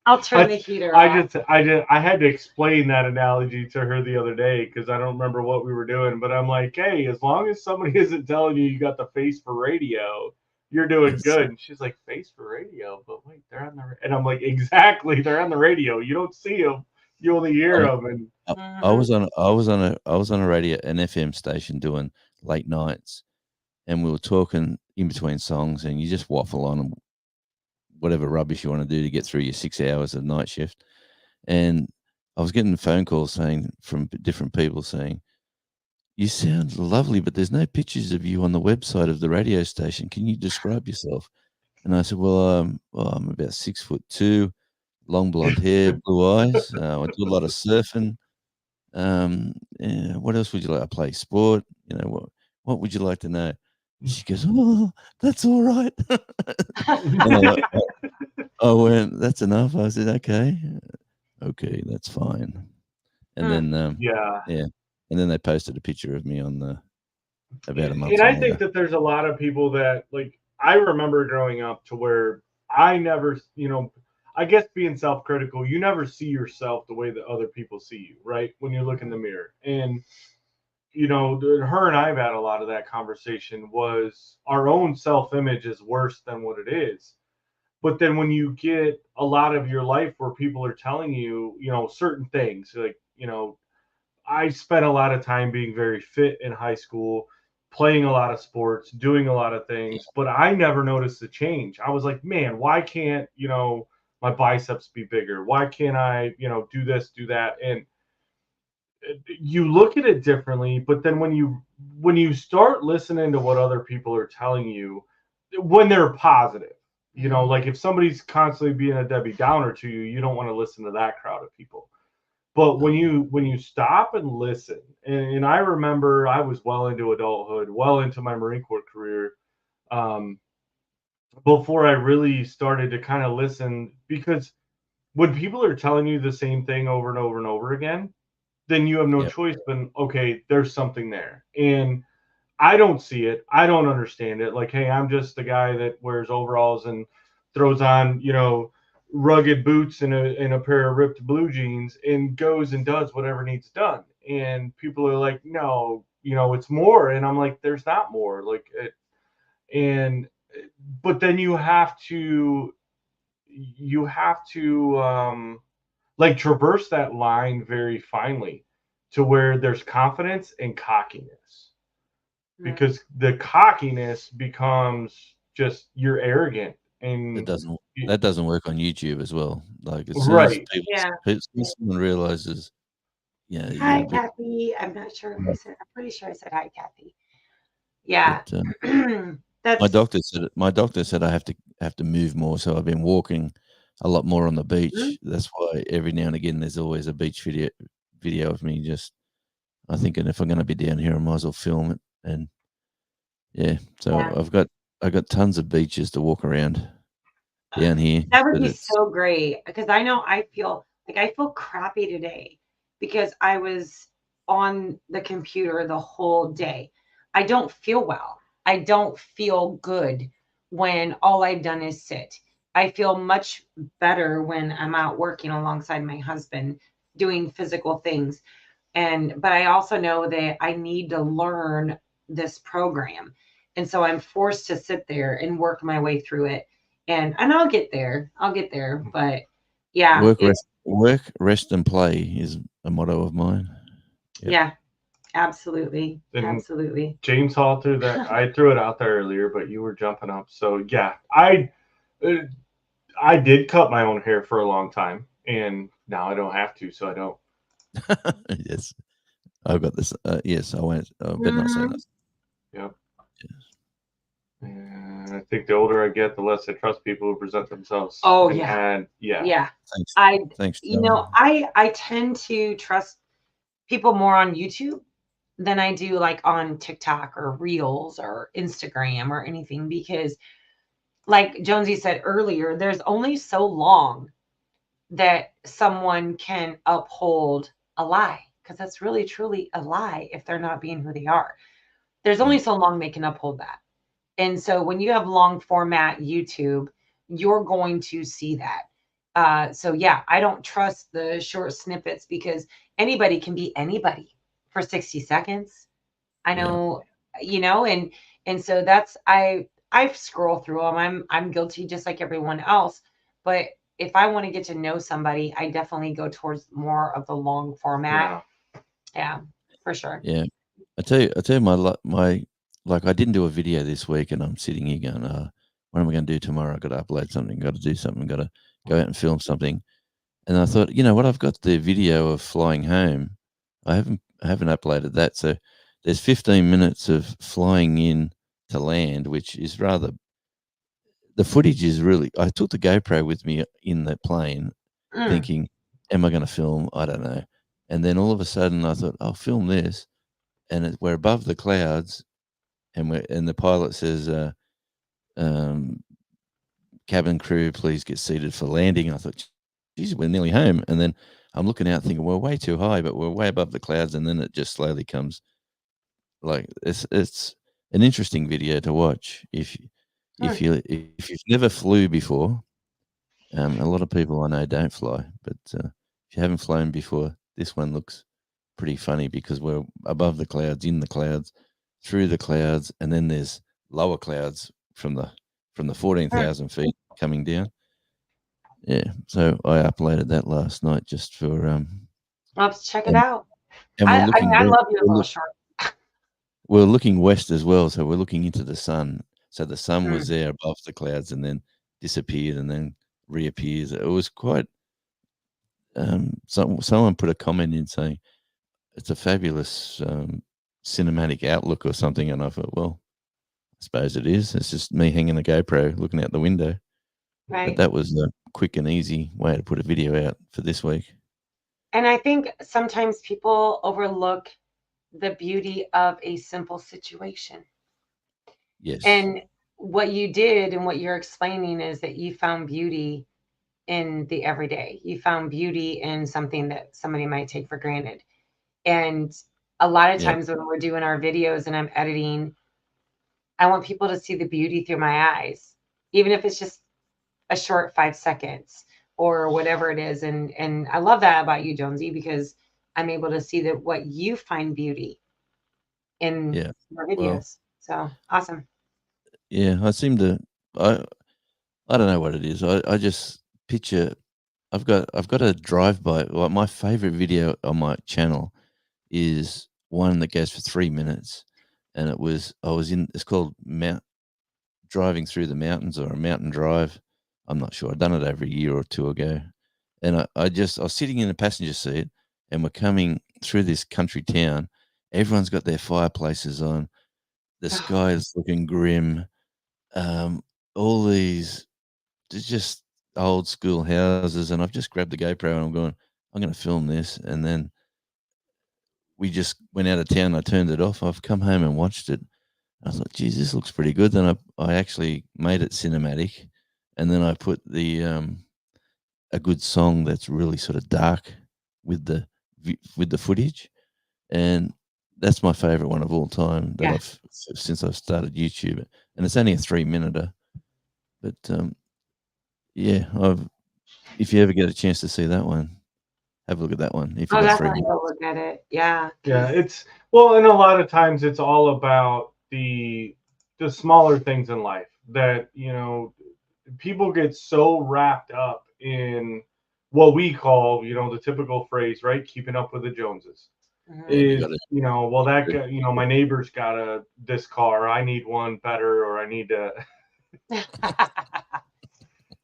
I'll turn the heater off. I had to explain that analogy to her the other day because I don't remember what we were doing, but I'm like, hey, as long as somebody isn't telling you got the face for radio, you're doing good. And she's like, face for radio, but wait, they're on the. And I'm like, exactly, they're on the radio. You don't see them, you only hear them. And I was on a radio, an FM station doing late nights, and we were talking in between songs, and you just waffle on whatever rubbish you want to do to get through your 6 hours of night shift. And I was getting phone calls from different people saying, you sound lovely, but there's no pictures of you on the website of the radio station. Can you describe yourself? And I said, well, I'm about 6'2", long blonde hair, blue eyes. I do a lot of surfing. What else would you like? I play sport. What would you like to know? She goes, oh, that's all right. I went, that's enough. I said, okay, that's fine. And then, and then they posted a picture of me on about a month. And I think that there's a lot of people that, like, I remember growing up to where I never, I guess being self-critical, you never see yourself the way that other people see you, right? When you look in the mirror. And her and I have had a lot of that conversation was our own self-image is worse than what it is. But then when you get a lot of your life where people are telling you, certain things, like, I spent a lot of time being very fit in high school, playing a lot of sports, doing a lot of things, but I never noticed the change. I was like, man, why can't, my biceps be bigger? Why can't I, do this, do that? And you look at it differently. But then when you start listening to what other people are telling you, when they're positive, like if somebody's constantly being a Debbie Downer to you, you don't want to listen to that crowd of people. But when you stop and listen, and I remember I was well into adulthood, well into my Marine Corps career, before I really started to kind of listen, because when people are telling you the same thing over and over and over again, then you have no Yep. choice but, okay, there's something there. And I don't see it. I don't understand it. Like, hey, I'm just the guy that wears overalls and throws on, rugged boots and a pair of ripped blue jeans and goes and does whatever needs done. And people are like, no, it's more. And I'm like, there's not more. Like, but then you have to like traverse that line very finely to where there's confidence and cockiness, because the cockiness becomes just you're arrogant and That doesn't work on YouTube as well. Like as soon as right. someone realizes, Hi, you're a bit, Kathy. I'm not sure who said. I'm pretty sure I said hi, Kathy. Yeah. but That's my doctor said I have to move more, so I've been walking a lot more on the beach. That's why every now and again there's always a beach video of me just. I'm thinking if I'm going to be down here, I might as well film it. And so yeah. I got tons of beaches to walk around down here. That would But be it's so great because I know I feel crappy today because I was on the computer the whole day. I don't feel well. I don't feel good when all I've done is sit. I feel much better when I'm out working alongside my husband doing physical things. But I also know that I need to learn this program. And so I'm forced to sit there and work my way through it. And I'll get there. I'll get there. But yeah, work, rest, and play is a motto of mine. Yep. Yeah, absolutely. And Absolutely. James Hall threw that. I threw it out there earlier, but you were jumping up. So yeah, I did cut my own hair for a long time, and now I don't have to, so I don't. Yes, I've got this. Yes, I won't. I better not say that. Yep. Yes. And I think the older I get, the less I trust people who present themselves. Oh, And, yeah. yeah. Thanks. Thanks, John. I tend to trust people more on YouTube than I do like on TikTok or Reels or Instagram or anything because like Jonesy said earlier, there's only so long that someone can uphold a lie because that's really truly a lie if they're not being who they are. There's only so long they can uphold that. And so when you have long format YouTube, you're going to see that. So yeah, I don't trust the short snippets because anybody can be anybody for 60 seconds. I know, and so that's I scroll through them. I'm guilty just like everyone else. But if I want to get to know somebody, I definitely go towards more of the long format. Yeah, for sure. Yeah, I tell you, my like I didn't do a video this week, and I'm sitting here going, what am I going to do tomorrow? I got to upload something, got to do something, got to go out and film something. And I thought, you know what? I've got the video of flying home. I haven't uploaded that, so there's 15 minutes of flying in to land, which is rather. The footage is really. I took the GoPro with me in the plane, thinking, am I going to film? I don't know. And then all of a sudden, I thought, I'll film this, and we're above the clouds, and the pilot says, um, cabin crew, please get seated for landing. I thought, geez, we're nearly home. And then I'm looking out thinking, we're way too high, but we're way above the clouds. And then it just slowly comes. Like it's an interesting video to watch if you've never flew before. A lot of people I know don't fly, but if you haven't flown before, this one looks pretty funny because we're above the clouds, in the clouds, through the clouds, and then there's lower clouds from the 14,000 feet coming down. Yeah, so I uploaded that last night just for I'll have to check it and, out. and we're looking. I love your little short. We're looking west as well, so we're looking into the sun. So the sun was there above the clouds and then disappeared and then reappears. It was quite. Someone put a comment in saying it's a fabulous cinematic outlook or something. And I thought, well, I suppose it is. It's just me hanging the GoPro, looking out the window. But Right. that was a quick and easy way to put a video out for this week. And I think sometimes people overlook the beauty of a simple situation. Yes. And what you did and what you're explaining is that you found beauty in the everyday. You found beauty in something that somebody might take for granted. And a lot of Yep. times when we're doing our videos and I'm editing, I want people to see the beauty through my eyes, even if it's just a short 5 seconds or whatever it is. And I love that about you, Jonesy, because I'm able to see that what you find beauty in Yeah. your Well, videos. So awesome. yeah, I seem to. I don't know what it is. I just picture. I've got a drive by. Like my favorite video on my channel is one that goes for 3 minutes, and I was in. It's called driving through the mountains or a mountain drive. I'm not sure. I've done it over a year or two ago, and I was sitting in the passenger seat, and we're coming through this country town. Everyone's got their fireplaces on. The sky is looking grim. All these, it's just old school houses, and I've just grabbed the GoPro and I'm going to film this, and then we just went out of town. I turned it off. I've come home and watched it. I was like, geez, this looks pretty good. Then I actually made it cinematic, and then I put a good song that's really sort of dark with the footage, and that's my favorite one of all time that Yeah. since I've started YouTube, and it's only a 3-minute, but yeah, if you ever get a chance to see that one, have a look at that one. If you I'll got 3 definitely minutes, go look at it. Yeah. Yeah, 'Cause- it's well, and a lot of times it's all about the smaller things in life that, people get so wrapped up in what we call, the typical phrase, right? Keeping up with the Joneses. Mhm. yeah, you Is, got it. well, that guy, my neighbor's got this car, I need one better, or I need to.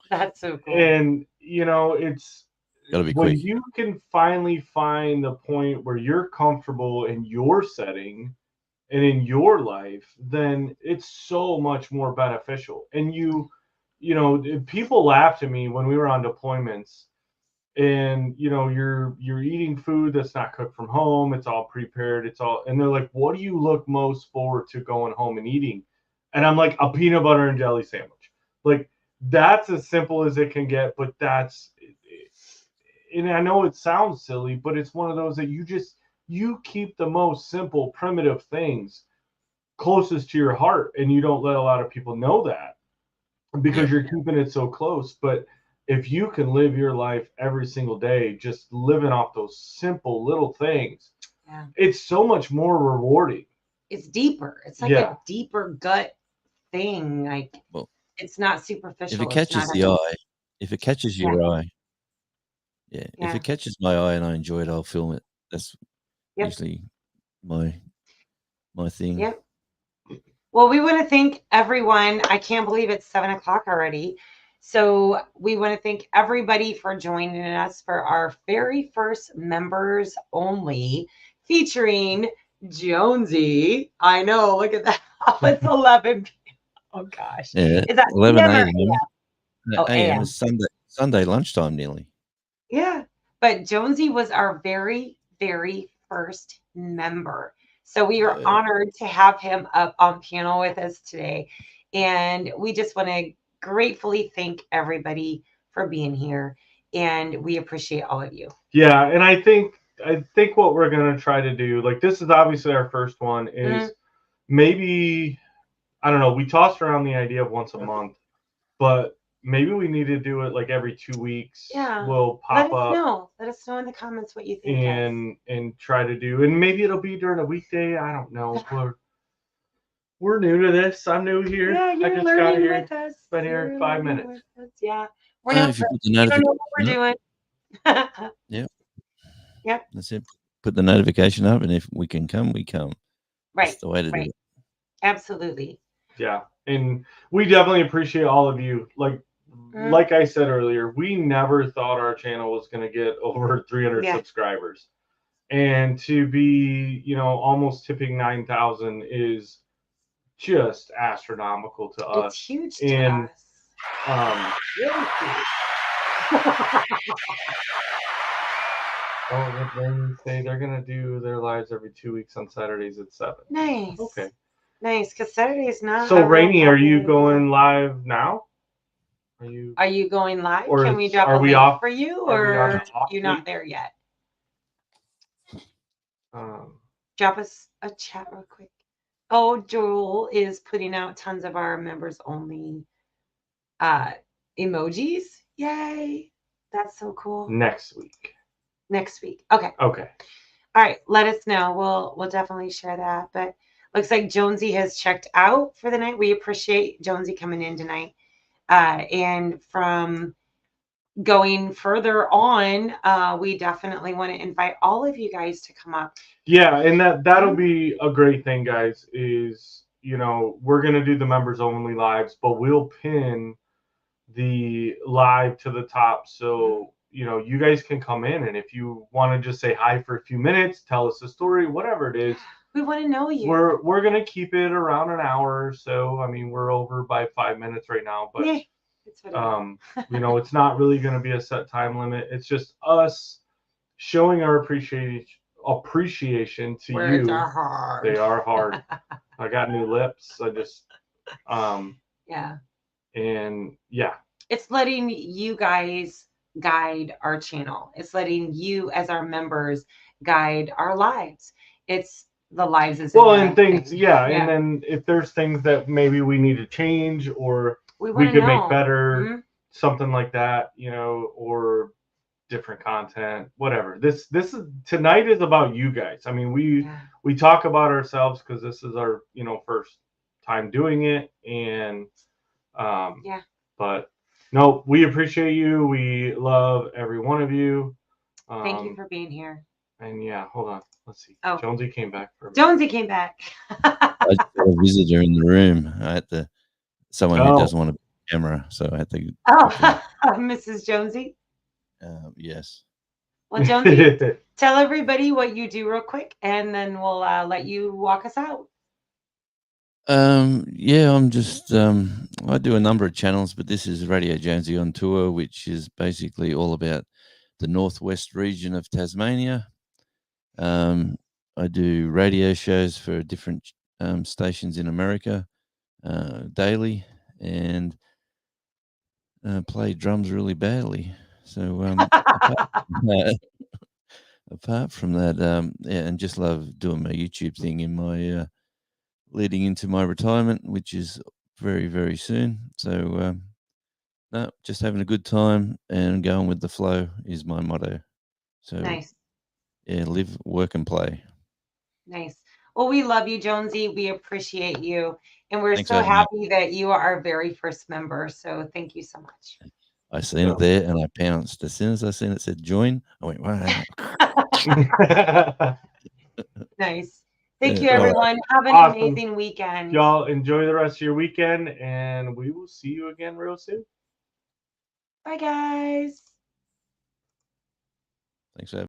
That's so cool. And it's Got to be when quick. you can finally find the point where you're comfortable in your setting and in your life, then it's so much more beneficial. And people laughed at me when we were on deployments, and you're eating food that's not cooked from home, it's all prepared, and they're like, what do you look most forward to going home and eating? And I'm like, a peanut butter and jelly sandwich. Like, that's as simple as it can get, but and I know it sounds silly, but it's one of those that you keep the most simple, primitive things closest to your heart, and you don't let a lot of people know that because you're keeping it so close. But if you can live your life every single day just living off those simple little things, Yeah. it's so much more rewarding. It's deeper. It's like Yeah. a deeper gut thing. Like Well, it's not if superficial. it It's catches not the eye, if it catches your Yeah. eye, if Yeah. it catches my eye and I enjoy it, I'll film it. That's Yep. usually my thing. Yep. Well, we want to thank everyone. I can't believe it's 7:00 already. So we want to thank everybody for joining us for our very first members only featuring Jonesy. I know, look at that. Oh, it's 11 p.m. Oh gosh. Yeah, Is that 11 PM or a.m. AM? Oh, a.m. AM. It's Sunday lunchtime nearly. Yeah. But Jonesy was our very, very first member. So we are Yeah. honored to have him up on panel with us today. And we just want to gratefully thank everybody for being here. And we appreciate all of you. Yeah, and I think what we're gonna try to do, like, this is obviously our first one, is maybe, I don't know, we tossed around the idea of once a month, but maybe we need to do it like every 2 weeks. Yeah. We'll Let pop us up know. Let us know in the comments what you think, guys. and try to do, and maybe it'll be during a weekday. I don't know. We're new to this. I'm new here. Yeah, I you're just got learning here. with us. Been here You're 5 learning minutes. with us. Yeah. We're not If you put the we don't know notification what we're doing. Yep. Yep. That's it. Put the notification up, and if we can come, we come. Right. That's the way to do Right. it. Absolutely. Yeah, and we definitely appreciate all of you. Like I said earlier, we never thought our channel was going to get over 300 Yeah. subscribers. And to be, almost tipping 9,000 is just astronomical to us. It's huge and to us. Really huge. Oh, then say they're gonna do their lives every 2 weeks on Saturdays at 7. Nice. Okay. Nice, because Saturday is not. So, a real Rainey, are you popular going one. live now? Are you going live? Or Can we drop are a we link off- for you, are we on or the off you're not week? there yet? Um, Drop us a chat real quick. Oh, Joel is putting out tons of our members only emojis. Yay. That's so cool. next week. Next week. Okay. Okay. All right. Let us know. We'll definitely share that. But looks like Jonesy has checked out for the night. We appreciate Jonesy coming in tonight. And from going further on, we definitely want to invite all of you guys to come up. Yeah, and that'll be a great thing, guys, is, we're going to do the members only lives, but we'll pin the live to the top. So, you guys can come in, and if you want to just say hi for a few minutes, tell us a story, whatever it is. We want to know you. We're going to keep it around an hour or so. I mean, we're over by 5 minutes right now, but it's not really going to be a set time limit. It's just us showing our appreciation to Words you. are hard. They are hard. I got new lips. I just yeah. And yeah. It's letting you guys guide our channel. It's letting you as our members guide our lives. It's the lives is and things, and then if there's things that maybe we need to change or we could make better, something like that, or different content, whatever. This is tonight is about you guys. I mean, we talk about ourselves because this is our first time doing it, and but no, we appreciate you. We love every one of you. Thank you for being here. And hold on. Let's see. Oh, Jonesy came back for a minute. Jonesy came back. I just had a visitor in the room. I had to someone who doesn't want to be on camera, so I had to. Mrs. Jonesy. Yes. Well, Jonesy, tell everybody what you do real quick, and then we'll let you walk us out. I'm just I do a number of channels, but this is Radio Jonesy on Tour, which is basically all about the northwest region of Tasmania. I do radio shows for different stations in America daily, and play drums really badly. So apart from that, and just love doing my YouTube thing in my leading into my retirement, which is very, very soon. So no, just having a good time and going with the flow is my motto. So nice. Yeah, live, work, and play. Nice. Well, we love you, Jonesy. We appreciate you. And we're Thanks, so happy that you are our very first member. So thank you so much. I seen it there and I pounced. As soon as I seen it said join, I went, wow. Nice. Thank you, everyone. Have an amazing weekend. Y'all enjoy the rest of your weekend, and we will see you again real soon. Bye, guys. Thanks, Ab.